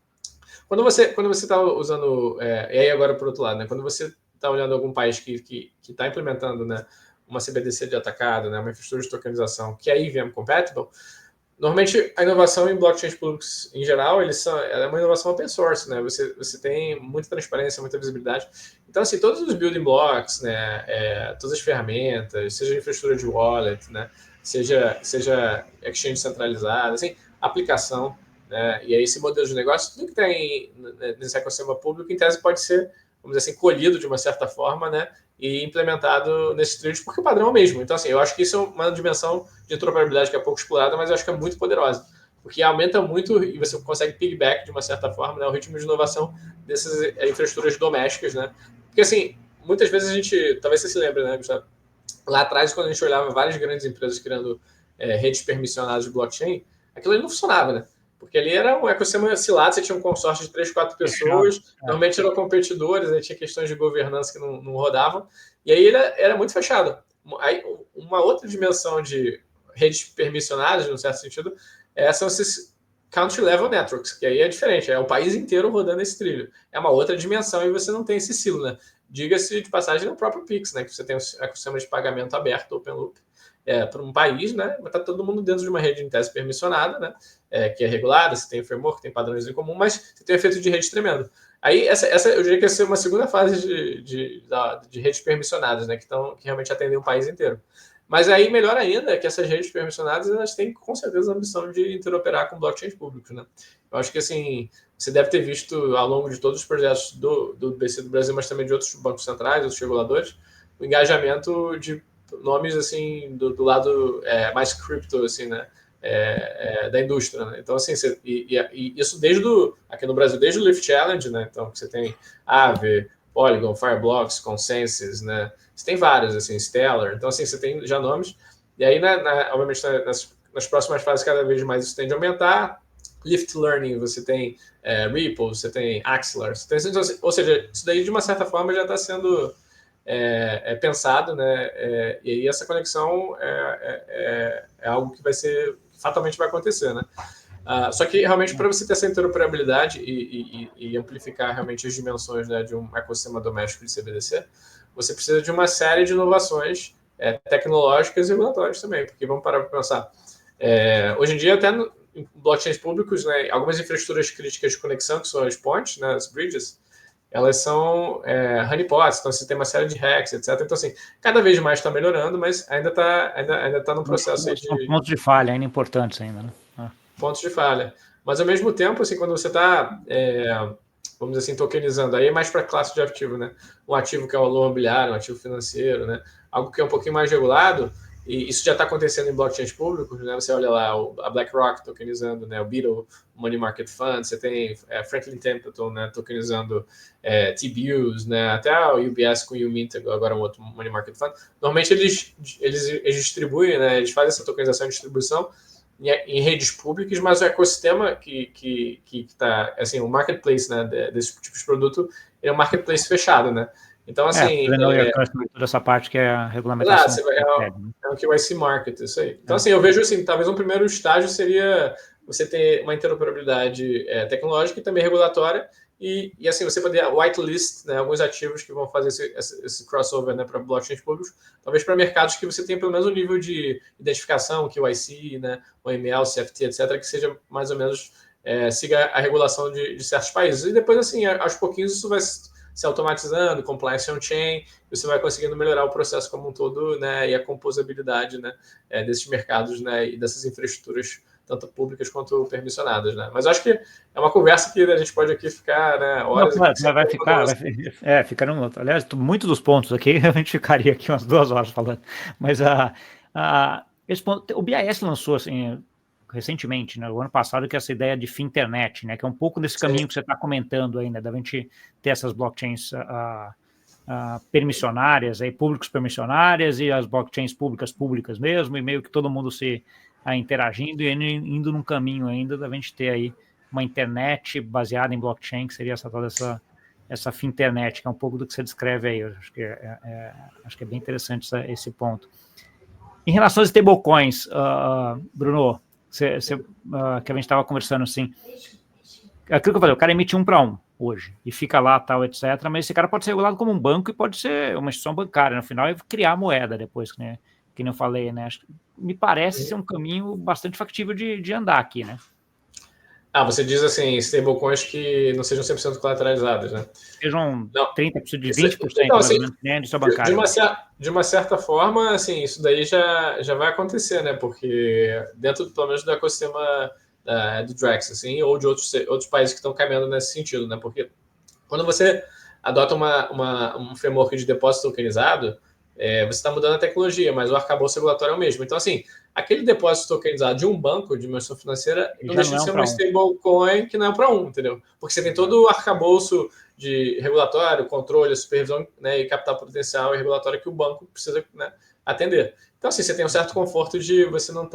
Quando você está usando, e aí agora por outro lado, né, quando você está olhando algum país que está implementando, né, uma CBDC de atacado, né, uma infraestrutura de tokenização que é EVM compatible, normalmente a inovação em blockchains públicos em geral, é uma inovação open source, né? Você tem muita transparência, muita visibilidade. Então, assim, todos os building blocks, né, todas as ferramentas, seja infraestrutura de wallet, né, seja exchange centralizada, assim, aplicação, né, e aí esse modelo de negócio, tudo que tem nesse ecossistema público, em tese, pode ser, vamos dizer assim, colhido de uma certa forma, né, e implementado nesses trilhos, porque o padrão é o mesmo. Então, assim, eu acho que isso é uma dimensão de interoperabilidade que é pouco explorada, mas eu acho que é muito poderosa, porque aumenta muito e você consegue piggyback, de uma certa forma, né, o ritmo de inovação dessas infraestruturas domésticas, né? Porque, assim, muitas vezes a gente, talvez você se lembre, né, Gustavo? lá atrás, quando a gente olhava várias grandes empresas criando redes permissionadas de blockchain, aquilo ali não funcionava, né? Porque ali era um ecossistema oscilado, você tinha um consórcio de 3, 4 pessoas, normalmente eram competidores, aí tinha questões de governança que não rodavam, e aí era muito fechado. Aí, uma outra dimensão de redes permissionadas, num certo sentido, são esses country level networks, que aí é diferente, é o país inteiro rodando esse trilho. É uma outra dimensão e você não tem esse silo, né? Diga-se de passagem no próprio Pix, né? Que você tem o ecossistema de pagamento aberto, open loop, para um país, né? Mas está todo mundo dentro de uma rede em tese permissionada, né? Que é regulada, você tem framework, tem padrões em comum, mas você tem um efeito de rede tremendo. Aí, essa eu diria que vai ser uma segunda fase de redes permissionadas, né? Que realmente atendem o país inteiro. Mas aí, melhor ainda, é que essas redes permissionadas, elas têm, com certeza, a ambição de interoperar com blockchains públicos, né? Eu acho que, assim, você deve ter visto, ao longo de todos os projetos do BC do Brasil, mas também de outros bancos centrais, outros reguladores, o engajamento de nomes, assim, do lado mais cripto, assim, né? Da indústria, né? Então, assim, e isso aqui no Brasil, desde o Lift Challenge, né? Então, você tem Aave, Polygon, Fireblocks, Consensus, né? Você tem vários, assim, Stellar. Então, assim, você tem já nomes. E aí, obviamente, nas próximas fases, cada vez mais isso tende a aumentar. Lift Learning, você tem Ripple, você tem Axelar. Então, ou seja, isso daí, de uma certa forma, já está sendo pensado, né? E aí essa conexão é algo que fatalmente vai acontecer, né? Só que realmente para você ter essa interoperabilidade e amplificar realmente as dimensões, né, de um ecossistema doméstico de CBDC, você precisa de uma série de inovações tecnológicas e regulatórias também, porque vamos parar para pensar. Hoje em dia, até em blockchains públicos, né, algumas infraestruturas críticas de conexão, que são as pontes, né, as bridges, elas são honeypots, então você tem uma série de hacks, etc. Então, assim, cada vez mais está melhorando, mas ainda está num processo de... São pontos de falha ainda importantes ainda, né? Pontos de falha. Mas, ao mesmo tempo, assim, quando você está, vamos dizer assim, tokenizando, aí é mais para classe de ativo, né? Um ativo que é o valor imobiliário, um ativo financeiro, né? Algo que é um pouquinho mais regulado, e isso já está acontecendo em blockchains públicos, né? Você olha lá a BlackRock tokenizando, né? O Beetle Money Market Fund, você tem Franklin Templeton, né? Tokenizando T-Bills, né? Até o UBS com o UMint, agora um outro Money Market Fund. Normalmente eles distribuem, né? Eles fazem essa tokenização e distribuição em redes públicas, mas o ecossistema que está, assim, o marketplace, né, desse tipo de produto, é um marketplace fechado, né? Então, assim... toda essa parte que é a regulamentação. É o KYC Market, isso aí. Então, assim, eu vejo, assim, talvez um primeiro estágio seria você ter uma interoperabilidade tecnológica e também regulatória, e assim, você poder whitelist, né, alguns ativos que vão fazer esse crossover, né, para blockchains públicos, talvez para mercados que você tenha pelo menos um nível de identificação, KYC, né, OML, CFT, etc., que seja mais ou menos siga a regulação de certos países. E depois, assim, aos pouquinhos isso vai se automatizando, compliance on-chain, você vai conseguindo melhorar o processo como um todo, né, e a composabilidade, né, desses mercados, né, e dessas infraestruturas, tanto públicas quanto permissionadas, né? Mas acho que é uma conversa que a gente pode aqui ficar, né, horas... Não, vai ficar um outro. Aliás, muitos dos pontos aqui, a gente ficaria aqui umas 2 horas falando, mas esse ponto, o BIS lançou, assim, recentemente, né, o ano passado, que é essa ideia de finternet, né, que é um pouco desse caminho que você está comentando aí, né, da gente ter essas blockchains permissionárias, aí, públicos permissionárias e as blockchains públicas mesmo, e meio que todo mundo se interagindo e indo num caminho ainda da gente ter aí uma internet baseada em blockchain, que seria essa finternet, que é um pouco do que você descreve aí. Eu acho que é bem interessante esse ponto. Em relação às stablecoins, Bruno, que a gente estava conversando assim, aquilo que eu falei, o cara emite 1 para 1 hoje, e fica lá, tal, etc., mas esse cara pode ser regulado como um banco e pode ser uma instituição bancária, no final, e criar moeda depois, que nem eu falei, né? Me parece ser um caminho bastante factível de andar aqui, né? Você diz assim, stablecoins que não sejam 100% colateralizadas, né? Sejam 30%, de 20%, então, mais assim, ou menos, né, indústria bancária. De uma certa forma, assim, isso daí já vai acontecer, né? Porque dentro, pelo menos, do ecossistema do Drex, assim, ou de outros países que estão caminhando nesse sentido, né? Porque quando você adota um framework de depósito tokenizado, você está mudando a tecnologia, mas o arcabouço regulatório é o mesmo. Então, assim, aquele depósito tokenizado de um banco de dimensão financeira não deixa de ser uma stablecoin que não é para entendeu? Porque você tem todo o arcabouço de regulatório, controle, supervisão, né, e capital potencial e regulatório que o banco precisa, né, atender. Então, assim, você tem um certo conforto de você não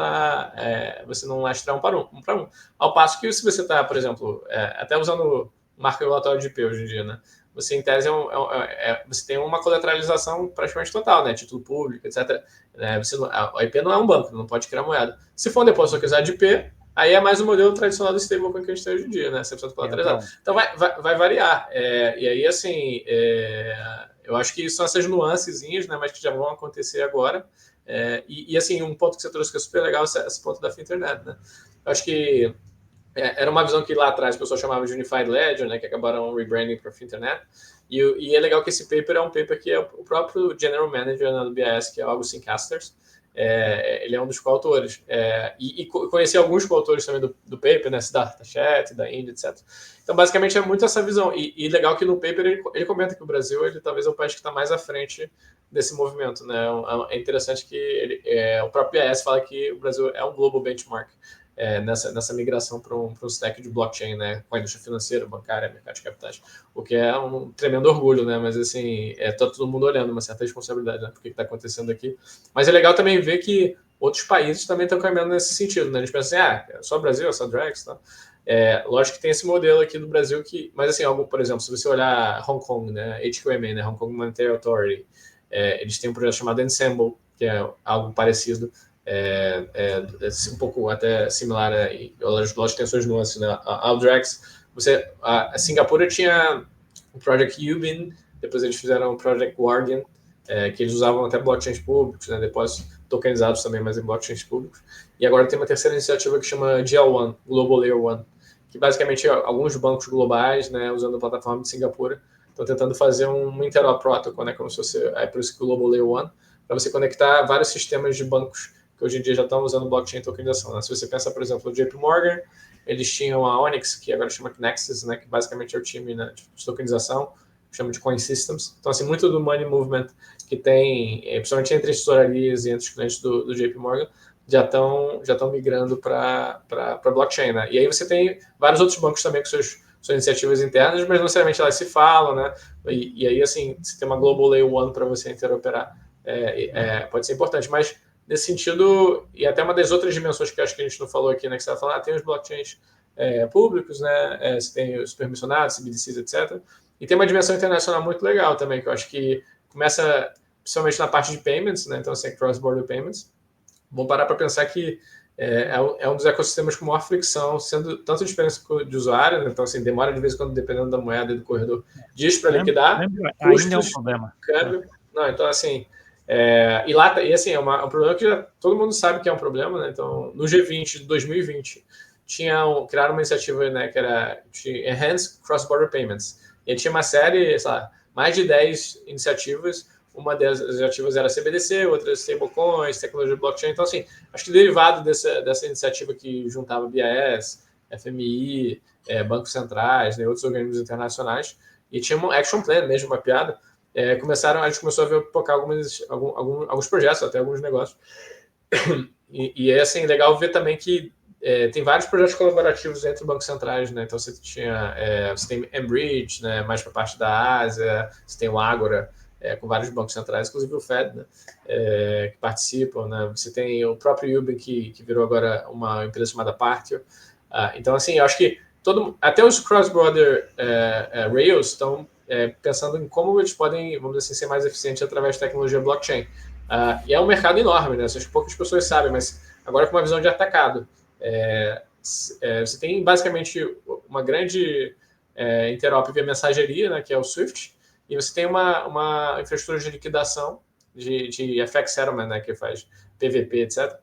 você não lastrar um para um. Ao passo que se você está, por exemplo, até usando marco regulatório de IP hoje em dia, né? Você, em tese, você tem uma colateralização praticamente total, né? Título público, etc. Né? A IP não é um banco, não pode criar moeda. Se for um depósito que usar de IP, aí é mais o modelo tradicional do stablecoin que a gente tem hoje em dia, né? 100% colateralizado. Então, vai variar. E aí, assim, eu acho que são essas nuancezinhas, né? Mas que já vão acontecer agora. E assim, um ponto que você trouxe que é super legal é esse ponto da Finternet, né? Eu acho que era uma visão que lá atrás o pessoal chamava de Unified Ledger, né, que acabaram rebranding para Finternet. E é legal que esse paper é um paper que é o próprio General Manager do BIS, que é o Augustin Casters, ele é um dos coautores. E conheci alguns coautores também do paper, né, Siddhartha Chet, da Índia, etc. Então, basicamente, é muito essa visão. E legal que no paper ele comenta que o Brasil ele talvez é o país que está mais à frente desse movimento, né? É interessante que o próprio BIS fala que o Brasil é um global benchmark nessa migração para um stack de blockchain, né, com a indústria financeira, bancária, mercado de capitais, o que é um tremendo orgulho, né, mas assim, tá todo mundo olhando, uma certa responsabilidade, né, por que está acontecendo aqui. Mas é legal também ver que outros países também estão caminhando nesse sentido, né, a gente pensa assim, é só Brasil, é só Drex, tá? Lógico que tem esse modelo aqui do Brasil mas assim, por exemplo, se você olhar Hong Kong, né, HQMA, né, Hong Kong Monetary Authority, eles têm um projeto chamado Ensemble, que é algo parecido, um pouco até similar lógico tem suas nuances, né? A Aldrex, a Singapura tinha o Project Yubin, depois eles fizeram o Project Guardian, que eles usavam até blockchains públicos, né? Depois tokenizados também, mas em blockchains públicos. E agora tem uma terceira iniciativa que chama GL1, Global Layer 1, que basicamente alguns bancos globais, né, usando a plataforma de Singapura, estão tentando fazer um interop protocol, né, como se fosse, por isso que o Global Layer 1, para você conectar vários sistemas de bancos que hoje em dia já estão usando blockchain tokenização. Né? Se você pensar, por exemplo, no JP Morgan, eles tinham a Onyx, que agora chama Nexus, né, que basicamente é o time, né, de tokenização, chama de Coin Systems. Então, assim, muito do money movement que tem, principalmente entre as tesourarias e entre os clientes do JP Morgan, já estão migrando para blockchain. Né? E aí você tem vários outros bancos também com suas iniciativas internas, mas não necessariamente elas se falam, né? E aí, assim, se tem uma Global Layer 1 para você interoperar, pode ser importante, mas nesse sentido, e até uma das outras dimensões que acho que a gente não falou aqui, né, que você está falando, tem os blockchains públicos, né, você tem os permissionados, CBDCs, etc. E tem uma dimensão internacional muito legal também, que eu acho que começa principalmente na parte de payments, né, então assim, cross-border payments. Vamos parar para pensar que é um dos ecossistemas com maior fricção, sendo tanto de experiência de usuário, né, então assim, demora de vez em quando, dependendo da moeda e do corredor, dias para liquidar, custos, ainda é um problema. Câmbio. Não, então assim, e assim, é um problema que todo mundo sabe que é um problema, né? Então, no G20 de 2020, criaram uma iniciativa, né, que era de Enhanced Cross-Border Payments. E aí tinha uma série, sei lá, mais de 10 iniciativas. Uma das iniciativas era CBDC, outras stablecoins, tecnologia blockchain. Então, assim, acho que derivado dessa iniciativa que juntava BIS, FMI, bancos centrais, né, outros organismos internacionais, e tinha um action plan mesmo mapeado, a gente começou a ver pipocar alguns projetos, até alguns negócios. E é assim, legal ver também que tem vários projetos colaborativos entre bancos centrais, né? Então você tem Enbridge, né? Mais para a parte da Ásia, você tem o Agora, com vários bancos centrais, inclusive o Fed, né? Que participam, né? Você tem o próprio Yubi, que virou agora uma empresa chamada Partio. Então, assim, eu acho que até os cross-border rails estão pensando em como eles podem, vamos dizer assim, ser mais eficientes através de tecnologia blockchain. E é um mercado enorme, né? Acho que poucas pessoas sabem, mas agora com uma visão de atacado. Você tem basicamente uma grande interop via mensageria, né, que é o Swift, e você tem uma infraestrutura de liquidação de FX Settlement, né, que faz PVP, etc.,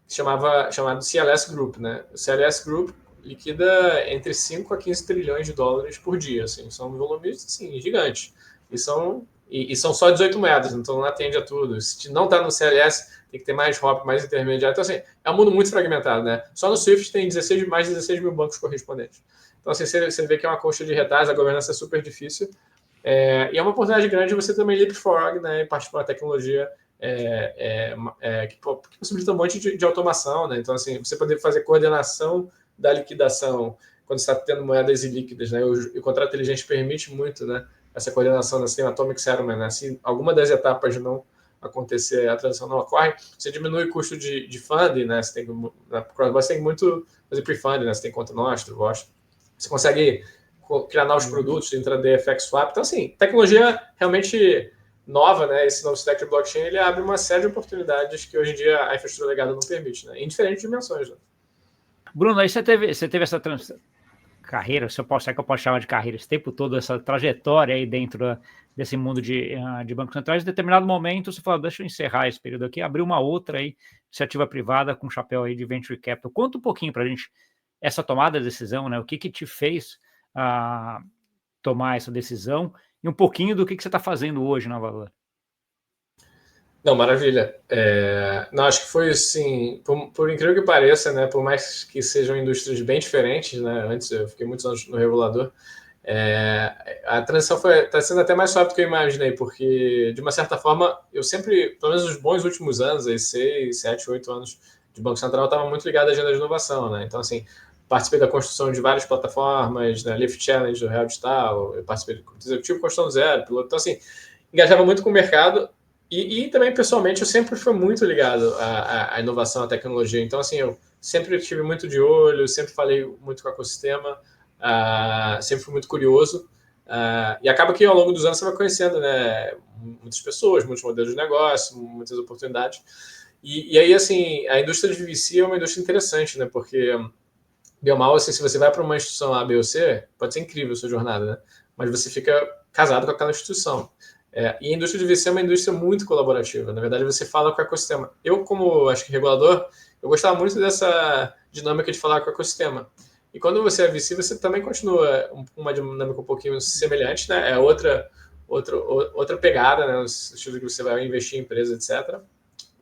chamado CLS Group. Né? O CLS Group liquida entre 5 a 15 trilhões de dólares por dia. Assim, são volumes assim, gigantes. E são só 18 moedas, então não atende a tudo. Se não está no CLS, tem que ter mais hop, mais intermediário. Então, assim, é um mundo muito fragmentado, né? Só no Swift tem mais de 16 mil bancos correspondentes. Então, assim, você vê que é uma coxa de retalhos, a governança é super difícil. E é uma oportunidade grande de você também leapfrog, né? E partir para uma tecnologia que possibilita um monte de automação, né? Então, assim, você poder fazer coordenação da liquidação quando está tendo moedas ilíquidas, né? O contrato inteligente permite muito, né? Essa coordenação, né? Você tem o Atomic Settlement, né? Se alguma das etapas não acontecer, a transação não ocorre, você diminui o custo de funding, né? Você tem que, na CrossBuy você tem muito fazer pre-funding, né? Você tem conta Nostro, você consegue criar novos produtos, intraday, FX Swap. Então, assim, tecnologia realmente nova, né? Esse novo stack de blockchain, ele abre uma série de oportunidades que hoje em dia a infraestrutura legada não permite, né? Em diferentes dimensões, né? Bruno, aí você teve essa carreira, se é que eu posso chamar de carreira, esse tempo todo, essa trajetória aí dentro desse mundo de bancos centrais, em determinado momento você falou, deixa eu encerrar esse período aqui, abrir uma outra aí, iniciativa privada com chapéu aí de Venture Capital. Conta um pouquinho para a gente essa tomada de decisão, né? O que te fez tomar essa decisão e um pouquinho do que você está fazendo hoje na Valor. Não, maravilha. Não, acho que foi assim, por incrível que pareça, né? Por mais que sejam indústrias bem diferentes, né? Antes eu fiquei muitos anos no regulador. A transição está sendo até mais rápida do que eu imaginei, porque de uma certa forma eu sempre, pelo menos nos bons últimos anos, aí 6, 7, 8 anos de Banco Central, estava muito ligado à agenda de inovação, né? Então, assim, participei da construção de várias plataformas, né? Lift Challenge do Real Digital, eu participei do Executivo Construção Zero, piloto. Então, assim, engajava muito com o mercado. E também, pessoalmente, eu sempre fui muito ligado à inovação, à tecnologia. Então, assim, eu sempre tive muito de olho, sempre falei muito com o ecossistema, sempre fui muito curioso. E acaba que, ao longo dos anos, você vai conhecendo, né, muitas pessoas, muitos modelos de negócio, muitas oportunidades. E aí, assim, a indústria de VC é uma indústria interessante, né, porque, bem ou mal, assim, se você vai para uma instituição A, B ou C, pode ser incrível a sua jornada, né, mas você fica casado com aquela instituição. E a indústria de VC é uma indústria muito colaborativa. Na verdade, você fala com o ecossistema. Eu, como acho que regulador, eu gostava muito dessa dinâmica de falar com o ecossistema. E quando você é VC, você também continua uma dinâmica um pouquinho semelhante, né? É outra pegada, né? O estilo que você vai investir em empresa, etc.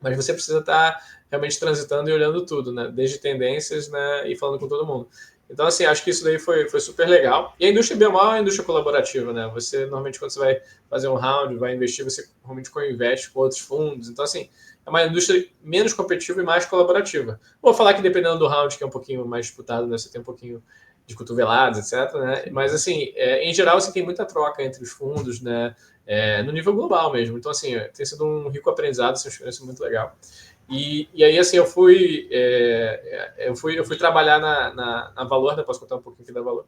Mas você precisa estar realmente transitando e olhando tudo, né? Desde tendências, né? E falando com todo mundo. Então, assim, acho que isso daí foi super legal. E a indústria bem ou mal é uma indústria colaborativa, né? Você, normalmente, quando você vai fazer um round, vai investir, você normalmente co-investe com outros fundos. Então, assim, é uma indústria menos competitiva e mais colaborativa. Vou falar que dependendo do round, que é um pouquinho mais disputado, né? Você tem um pouquinho de cotoveladas, etc, né? Mas, assim, em geral, você tem muita troca entre os fundos, né? No nível global mesmo. Então, assim, tem sido um rico aprendizado, essa experiência muito legal. E aí, assim, eu fui trabalhar na Valor, né? Posso contar um pouquinho aqui da Valor,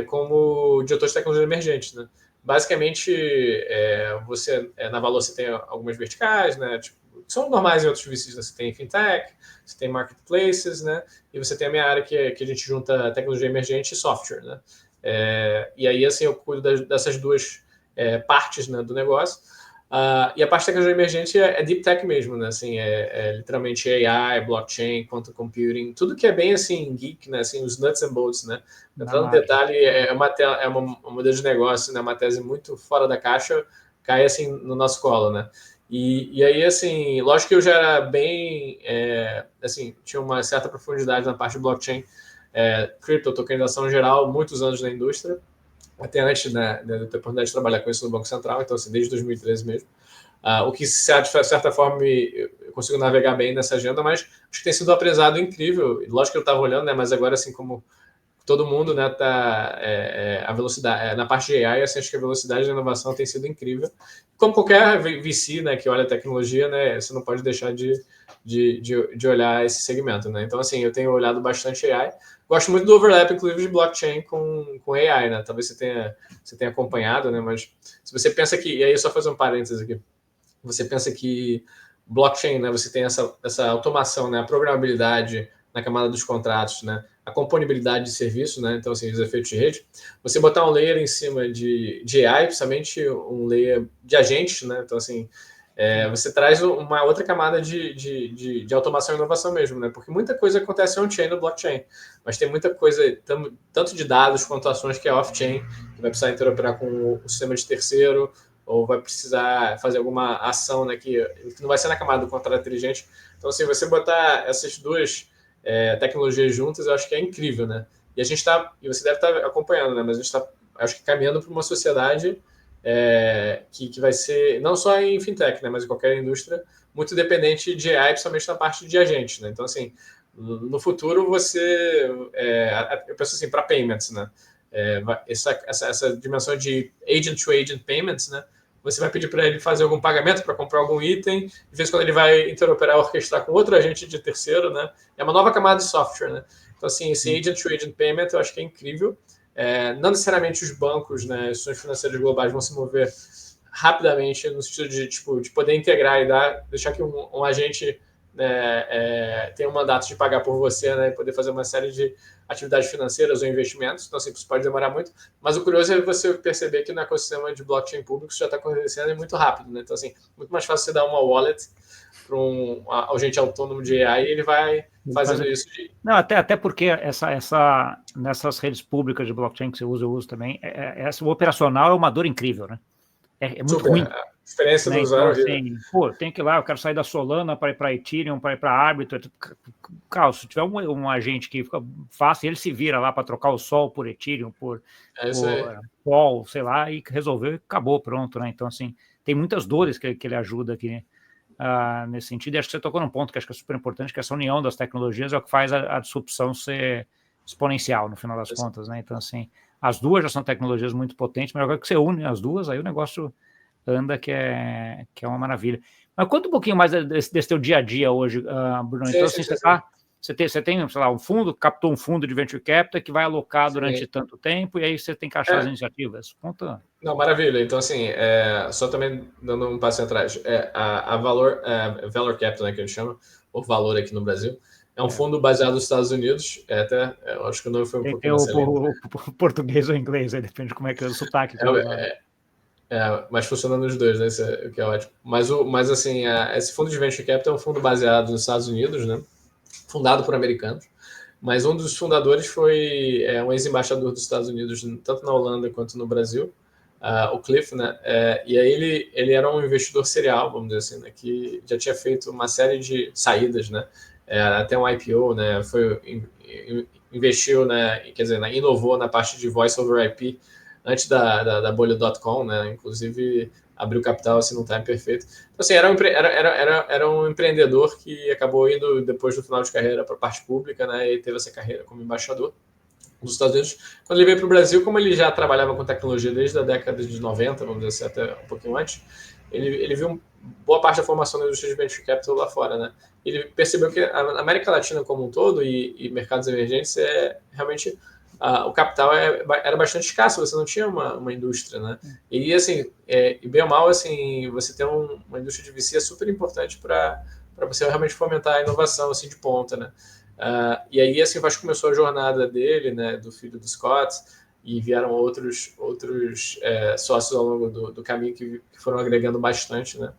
como diretor de tecnologia emergente, né? Basicamente, na Valor você tem algumas verticais, né? Tipo, são normais em outros VCs, né? Você tem fintech, você tem marketplaces, né? E você tem a minha área que a gente junta tecnologia emergente e software, né? E aí, assim, eu cuido dessas duas partes, né, do negócio. E a parte de tecnologia emergente é deep tech mesmo, né? Assim, literalmente AI, blockchain, quantum computing, tudo que é bem assim geek, né? Assim, os nuts and bolts, né? Entrando no detalhe, um modelo de negócio, né? Uma tese muito fora da caixa, cai assim no nosso colo, né? E aí, assim, lógico que eu já era bem, assim, tinha uma certa profundidade na parte de blockchain, cripto, tokenização geral, muitos anos na indústria, até antes, né, de ter a oportunidade de trabalhar com isso no Banco Central, então, assim, desde 2013 mesmo. O que, de certa forma, eu consigo navegar bem nessa agenda, mas acho que tem sido um aprendizado incrível. Lógico que eu estava olhando, né, mas agora, assim, como todo mundo, né, tá a velocidade na parte de AI, assim, acho que a velocidade de inovação tem sido incrível. Como qualquer VC, né, que olha a tecnologia, né, você não pode deixar de olhar esse segmento, né? Então, assim, eu tenho olhado bastante AI. Gosto muito do overlap, inclusive, de blockchain com AI, né? Talvez você tenha acompanhado, né? Mas se você pensa que, e aí só fazer um parênteses aqui, você pensa que blockchain, né? Você tem essa automação, né? A programabilidade na camada dos contratos, né? A componibilidade de serviço, né? Então, assim, os efeitos de rede. Você botar um layer em cima de AI, principalmente um layer de agentes, né? Então, assim, você traz uma outra camada de automação e inovação mesmo, né? Porque muita coisa acontece on-chain no blockchain, mas tem muita coisa, tanto de dados quanto ações, que é off-chain, que vai precisar interoperar com o sistema de terceiro, ou vai precisar fazer alguma ação, né, que não vai ser na camada do contrato inteligente. Então, assim, você botar essas duas tecnologias juntas, eu acho que é incrível, né? E você deve estar acompanhando, né? Mas a gente está, acho que, caminhando para uma sociedade que vai ser, não só em fintech, né, mas em qualquer indústria, muito dependente de AI, principalmente na parte de agentes, né? Então, assim, no futuro eu penso assim, para payments, né? Essa dimensão de agent-to-agent payments, né? você vai pedir para ele fazer algum pagamento para comprar algum item, de vez em quando ele vai interoperar, orquestrar com outro agente de terceiro, né? É uma nova camada de software, né? Então, assim, esse agent-to-agent payment eu acho que é incrível. Não necessariamente os bancos, né, as instituições financeiras globais vão se mover rapidamente no sentido de poder integrar e deixar que um agente, né, tenha um mandato de pagar por você, né, e poder fazer uma série de atividades financeiras ou investimentos. Então, assim, isso pode demorar muito. Mas o curioso é você perceber que no ecossistema de blockchain público isso já está acontecendo e muito rápido, né? Então, assim, muito mais fácil você dar uma wallet para um agente autônomo de AI e ele vai fazendo isso. Não, até porque nessas redes públicas de blockchain que você usa, eu uso também, o operacional é uma dor incrível, né? É muito ruim. A experiência né? do usuário. Então, assim, pô, tem que ir lá, eu quero sair da Solana para ir para Ethereum, para ir para Arbitrum. Cara, se tiver um agente que fica fácil, ele se vira lá para trocar o Sol por Ethereum, por Sol, sei lá, e resolveu e acabou, pronto, né? Então, assim, tem muitas dores que ele ajuda aqui, né? Nesse sentido, e acho que você tocou num ponto que acho que é super importante, que essa união das tecnologias é o que faz a disrupção ser exponencial, no final das contas, né? Então, assim, as duas já são tecnologias muito potentes, mas agora que você une as duas, aí o negócio anda que é uma maravilha. Mas conta um pouquinho mais desse teu dia a dia hoje, Bruno. Então, assim, você tem, sei lá, um fundo, captou um fundo de venture capital que vai alocar durante tanto tempo, e aí você tem que achar as iniciativas. Conta. Não, maravilha. Então, assim, só também dando um passo atrás, a Valor Capital, né, que a gente chama, ou Valor aqui no Brasil, é um fundo baseado nos Estados Unidos. Eu acho que o nome foi um pouquinho mais o português ou inglês, aí depende de como é que é o sotaque. Mas funciona nos dois, né? Isso o que é ótimo. Mas assim, esse fundo de venture capital é um fundo baseado nos Estados Unidos, né? Fundado por americanos. Mas um dos fundadores foi um ex-embaixador dos Estados Unidos, tanto na Holanda quanto no Brasil, o Cliff, né? E aí ele era um investidor serial, vamos dizer assim, né? Que já tinha feito uma série de saídas, né? Até um IPO, né? Investiu, né? Quer dizer, né? Inovou na parte de Voice over IP antes da bolha.com, né? Inclusive abriu capital assim num time perfeito. Então, assim, era um empreendedor que acabou indo depois do final de carreira para a parte pública, né? E teve essa carreira como embaixador dos Estados Unidos. Quando ele veio para o Brasil, como ele já trabalhava com tecnologia desde a década de 90, vamos dizer assim, até um pouquinho antes, ele viu boa parte da formação da indústria de venture capital lá fora, né? Ele percebeu que a América Latina como um todo e mercados emergentes realmente o capital era bastante escasso, você não tinha uma indústria, né? E assim, e bem ou mal, assim, você ter uma indústria de VC é super importante para você realmente fomentar a inovação assim de ponta, né? E aí assim, acho que começou a jornada dele, né, do filho do Scott, e vieram outros sócios ao longo do caminho que foram agregando bastante, né,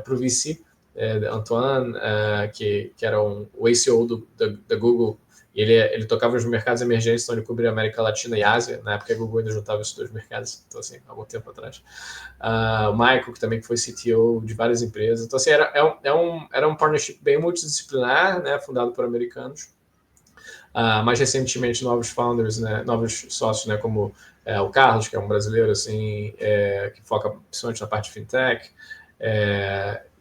para o VC. Antoine, que era o ACO da Google, ele tocava nos mercados emergentes, então ele cobria a América Latina e Ásia. Na época a Google ainda juntava esses dois mercados, então assim, há algum tempo atrás. O Michael, que também foi CTO de várias empresas. Então assim, era um partnership bem multidisciplinar, né, fundado por americanos. Mais recentemente, novos founders, né, novos sócios, né, como o Carlos, que é um brasileiro assim, que foca principalmente na parte de fintech,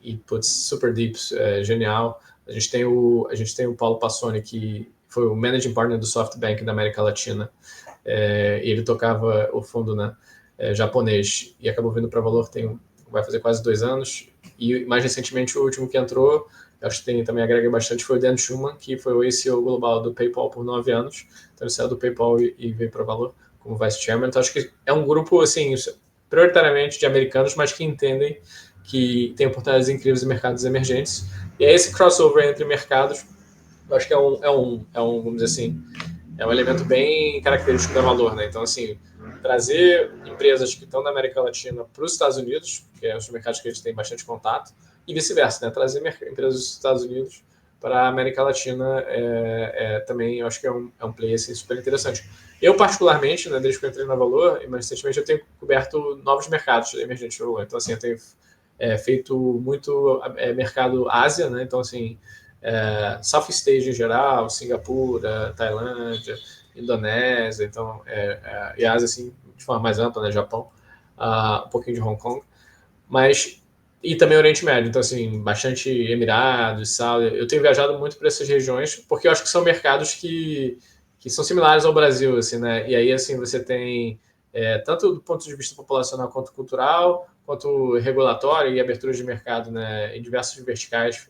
e putz, super deep, genial. A gente tem o Paulo Passoni, que foi o managing partner do SoftBank da América Latina. Ele tocava o fundo, né, japonês e acabou vindo para Valor, vai fazer quase 2 anos. E mais recentemente, o último que entrou, acho que também agrega bastante, foi o Dan Schumann, que foi o CEO global do PayPal por 9 anos. Então ele saiu do PayPal e veio para Valor como vice chairman. Então acho que é um grupo, assim, prioritariamente de americanos, mas que entendem que tem oportunidades incríveis em mercados emergentes. E é esse crossover entre mercados, eu acho que vamos dizer assim, é um elemento bem característico da Valor, né? Então, assim, trazer empresas que estão na América Latina para os Estados Unidos, que é um dos mercados que a gente tem bastante contato, e vice-versa, né? Trazer empresas dos Estados Unidos para a América Latina também, eu acho que é um play assim, super interessante. Eu, particularmente, né, desde que eu entrei na Valor, mas recentemente eu tenho coberto novos mercados emergentes da Valor. Então, assim, eu tenho feito muito mercado Ásia, né? Então, assim, Southeast Asia em geral, Singapura, Tailândia, Indonésia, então, e Ásia, assim, de forma mais ampla, né? Japão, um pouquinho de Hong Kong, e também Oriente Médio, então, assim, bastante Emirados, Saudi. Eu tenho viajado muito para essas regiões, porque eu acho que são mercados que são similares ao Brasil, assim, né? E aí, assim, você tem tanto do ponto de vista populacional quanto cultural, quanto regulatório e abertura de mercado, né, em diversos verticais.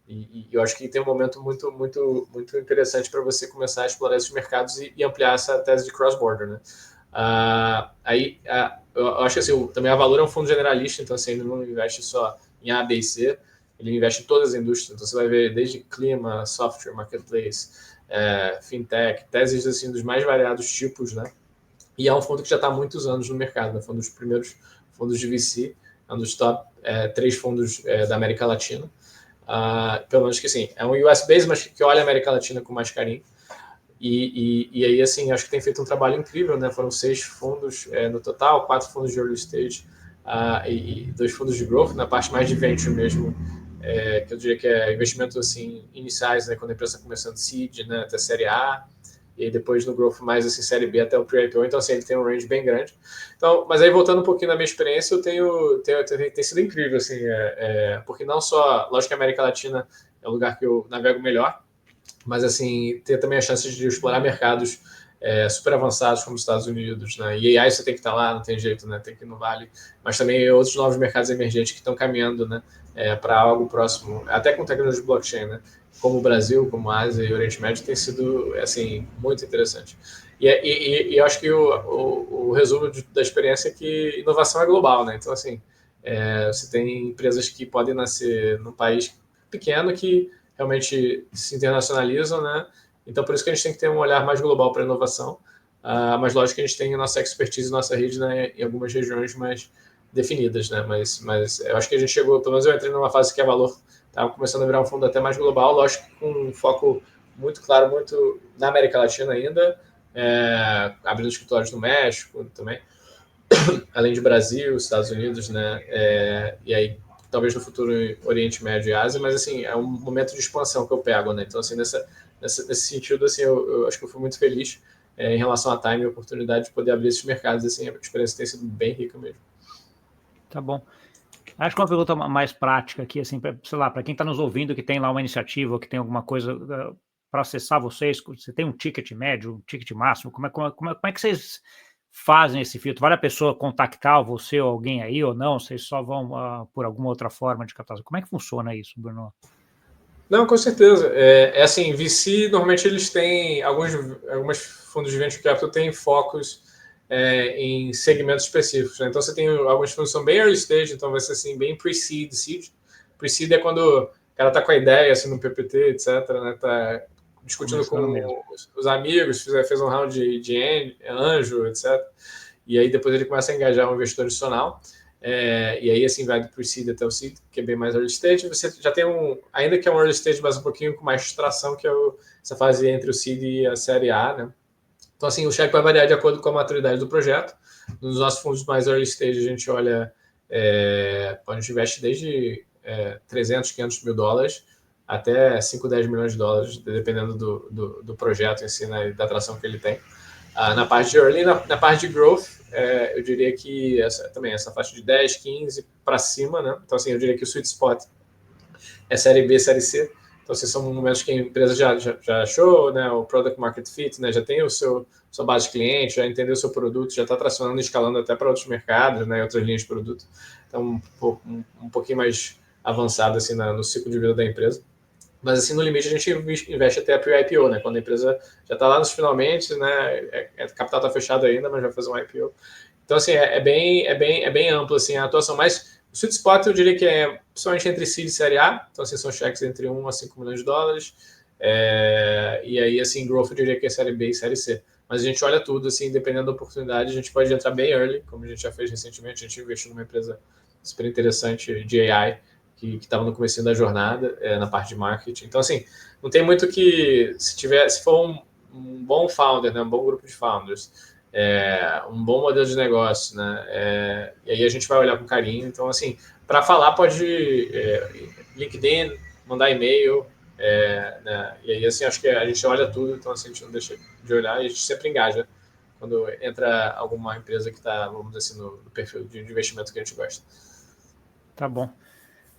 E eu acho que tem um momento muito, muito, muito interessante para você começar a explorar esses mercados e ampliar essa tese de cross-border, né? Eu acho que assim, também a Valor é um fundo generalista, então assim, ele não investe só em A, B e C, ele investe em todas as indústrias. Então você vai ver desde clima, software, marketplace, fintech, teses assim, dos mais variados tipos, né? E é um fundo que já está há muitos anos no mercado, né? Foi um dos primeiros fundos de VC, é um dos top 3 fundos da América Latina. Pelo menos que assim, é um US base, mas que olha a América Latina com mais carinho. E aí, assim, acho que tem feito um trabalho incrível, né? Foram 6 fundos no total, 4 fundos de early stage e 2 fundos de growth, na parte mais de venture mesmo, que eu diria que é investimento assim, iniciais, né? Quando a empresa está começando seed, né? Até série A, e depois no growth mais assim, série B até o pre-IPO. Então, assim, ele tem um range bem grande. Então, mas aí, voltando um pouquinho na minha experiência, tem sido incrível, assim, porque não só, lógico que a América Latina é o lugar que eu navego melhor, mas assim, ter também a chance de explorar mercados super avançados como os Estados Unidos, né? E aí você tem que estar lá, não tem jeito, né? Tem que ir no Vale, mas também outros novos mercados emergentes que estão caminhando, né? Para algo próximo, até com tecnologia de blockchain, né? Como o Brasil, como a Ásia e o Oriente Médio tem sido assim muito interessante. E eu acho que o resumo da experiência é que inovação é global, né? Então assim, você tem empresas que podem nascer num país pequeno que realmente se internacionalizam, né? Então, por isso que a gente tem que ter um olhar mais global para a inovação. Mas, lógico que a gente tem a nossa expertise, nossa rede, né, em algumas regiões mais definidas, né? Mas eu acho que a gente chegou, pelo menos eu entrei numa fase que a Valor estava começando a virar um fundo até mais global, lógico que com um foco muito claro, muito na América Latina ainda, abrindo escritórios no México também, além de Brasil, Estados Unidos, né? E aí talvez no futuro Oriente Médio e Ásia, mas assim, é um momento de expansão que eu pego, né? Então, assim, nesse sentido, assim, eu acho que eu fui muito feliz em relação à time e a oportunidade de poder abrir esses mercados, assim, a experiência tem sido bem rica mesmo. Tá bom. Acho que uma pergunta mais prática aqui, assim, sei lá, para quem está nos ouvindo, que tem lá uma iniciativa, ou que tem alguma coisa para acessar vocês, você tem um ticket médio, um ticket máximo, como é que vocês fazem esse filtro? Vale a pessoa contactar você ou alguém aí ou não? Vocês só vão por alguma outra forma de captação? Como é que funciona isso, Bruno? Não, com certeza. Assim, VC, normalmente eles têm, algumas fundos de venture capital têm focos em segmentos específicos, né? Então você tem algumas fundos que são bem early stage, então vai ser assim, bem pre-seed, seed. Pre-seed é quando o cara tá com a ideia, assim, no PPT, etc, né? Tá discutindo com os amigos, fez um round de anjo, etc. E aí depois ele começa a engajar um investidor adicional. E aí, assim, vai do pre-seed até o seed, que é bem mais early stage. Você já tem ainda que é um early stage, mas um pouquinho com mais distração, que é essa fase entre o seed e a série A, né? Então, assim, o cheque vai variar de acordo com a maturidade do projeto. Nos nossos fundos mais early stage, a gente olha, a gente investe desde 300, 500 mil dólares até 5, 10 milhões de dólares, dependendo do projeto em si, né, da atração que ele tem. Na parte de early, na parte de growth, eu diria que essa faixa de 10, 15 para cima, né? Então, assim, eu diria que o sweet spot é série B, série C. Então, assim, são momentos que a empresa já achou, né, o product market fit, né, já tem sua base de cliente, já entendeu o seu produto, já está tracionando e escalando até para outros mercados, né, outras linhas de produto. Então, um pouquinho mais avançado assim, no ciclo de vida da empresa. Mas, assim, no limite, a gente investe até a pre-IPO, né? Quando a empresa já está lá nos finalmente, né? O capital está fechado ainda, mas vai fazer um IPO. Então, assim, é bem amplo, assim, a atuação. Mas o sweet spot, eu diria que é principalmente entre seed e série A. Então, assim, são cheques entre 1 a 5 milhões de dólares. E aí, assim, growth, eu diria que é série B e série C. Mas a gente olha tudo, assim, dependendo da oportunidade. A gente pode entrar bem early, como a gente já fez recentemente. A gente investiu numa empresa super interessante de AI, que estava no começo da jornada, na parte de marketing. Então, assim, não tem muito que... Se for um bom founder, né, um bom grupo de founders, um bom modelo de negócio, né, e aí a gente vai olhar com carinho. Então, assim, para falar, pode LinkedIn, mandar e-mail, né, e aí, assim, acho que a gente olha tudo, então, assim, a gente não deixa de olhar e a gente sempre engaja quando entra alguma empresa que está, vamos dizer assim, no perfil de investimento que a gente gosta. Tá bom.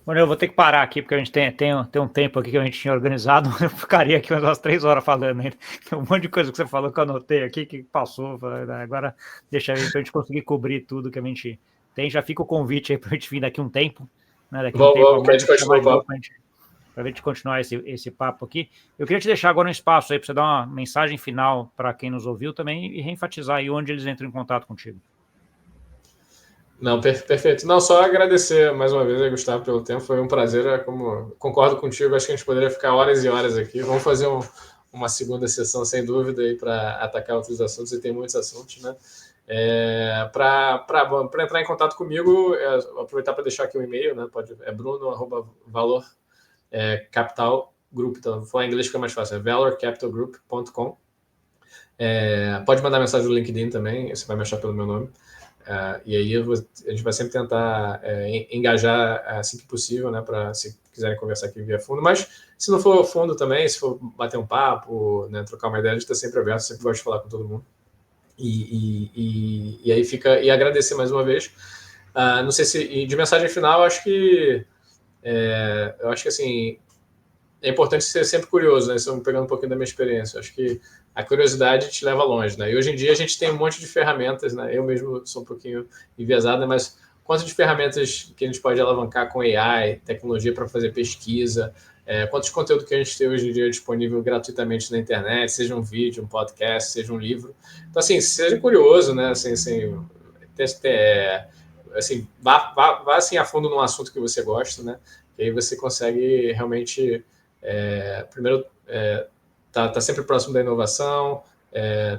Bueno, eu vou ter que parar aqui, porque a gente tem um tempo aqui que a gente tinha organizado. Eu ficaria aqui umas 3 horas falando ainda. Tem um monte de coisa que você falou que eu anotei aqui, que passou. Agora deixa aí para a gente conseguir cobrir tudo que a gente tem. Já fica o convite aí para a gente vir daqui um tempo. Né? Daqui um tempo a Que a mais, gente continua o papo. para a gente continuar esse papo aqui. Eu queria te deixar agora um espaço aí para você dar uma mensagem final para quem nos ouviu também e reenfatizar aí onde eles entram em contato contigo. Não, perfeito. Não, só agradecer mais uma vez, Gustavo, pelo tempo. Foi um prazer. Como concordo contigo, acho que a gente poderia ficar horas e horas aqui. Vamos fazer uma segunda sessão, sem dúvida, aí para atacar outros assuntos, e tem muitos assuntos, né? Para entrar em contato comigo, aproveitar para deixar aqui o e-mail, né? É bruno@valor capital group. Então, vou falar em inglês, fica mais fácil. É valorcapitalgroup.com. Pode mandar mensagem no LinkedIn também, você vai me achar pelo meu nome. E aí a gente vai sempre tentar engajar assim que possível, né, para se quiserem conversar aqui via fundo, mas se não for fundo também, se for bater um papo, né, trocar uma ideia, a gente está sempre aberto, sempre gosto de falar com todo mundo. E aí fica, e agradecer mais uma vez. Não sei se, de mensagem final, eu acho que assim, é importante ser sempre curioso, né? Estou pegando um pouquinho da minha experiência. Acho que a curiosidade te leva longe, né? E hoje em dia a gente tem um monte de ferramentas, né? Eu mesmo sou um pouquinho enviesado, mas quanto de ferramentas que a gente pode alavancar com AI, tecnologia para fazer pesquisa, quantos conteúdo que a gente tem hoje em dia disponível gratuitamente na internet, seja um vídeo, um podcast, seja um livro. Então, assim, seja curioso, né? Assim, vá assim a fundo num assunto que você gosta, né? E aí você consegue realmente primeiro, tá sempre próximo da inovação,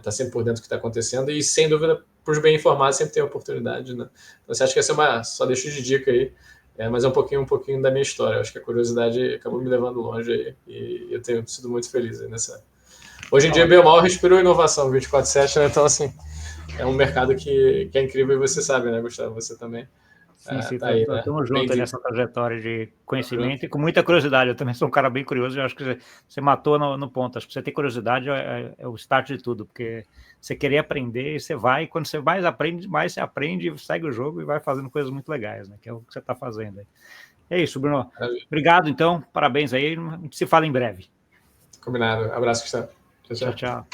tá sempre por dentro do que está acontecendo e, sem dúvida, para os bem informados sempre tem oportunidade, né? Então, você acha que essa é só deixo de dica aí, mas é um pouquinho da minha história. Eu acho que a curiosidade acabou me levando longe aí, e eu tenho sido muito feliz aí nessa. Hoje em dia, bem ou mal, respirou inovação 24/7, né? Então, assim, é um mercado que é incrível e você sabe, né, Gustavo? Você também. Sim, Aí, né? estamos juntos nessa trajetória de conhecimento e com muita curiosidade. Eu também sou um cara bem curioso e acho que você matou no ponto. Acho que você ter curiosidade é o start de tudo, porque você querer aprender, você vai, e quando você mais aprende, mais você aprende, segue o jogo e vai fazendo coisas muito legais, né? Que é o que você está fazendo aí. É isso, Bruno. Obrigado, então. Parabéns aí. A gente se fala em breve. Combinado. Abraço, Gustavo. Tchau, tchau.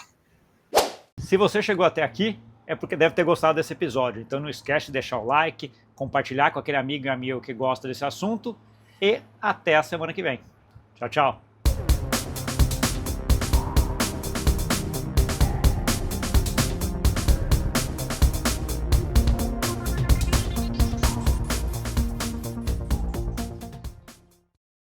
Se você chegou até aqui, é porque deve ter gostado desse episódio. Então não esquece de deixar o like, compartilhar com aquele amigo e amigo que gosta desse assunto e até a semana que vem. Tchau, tchau.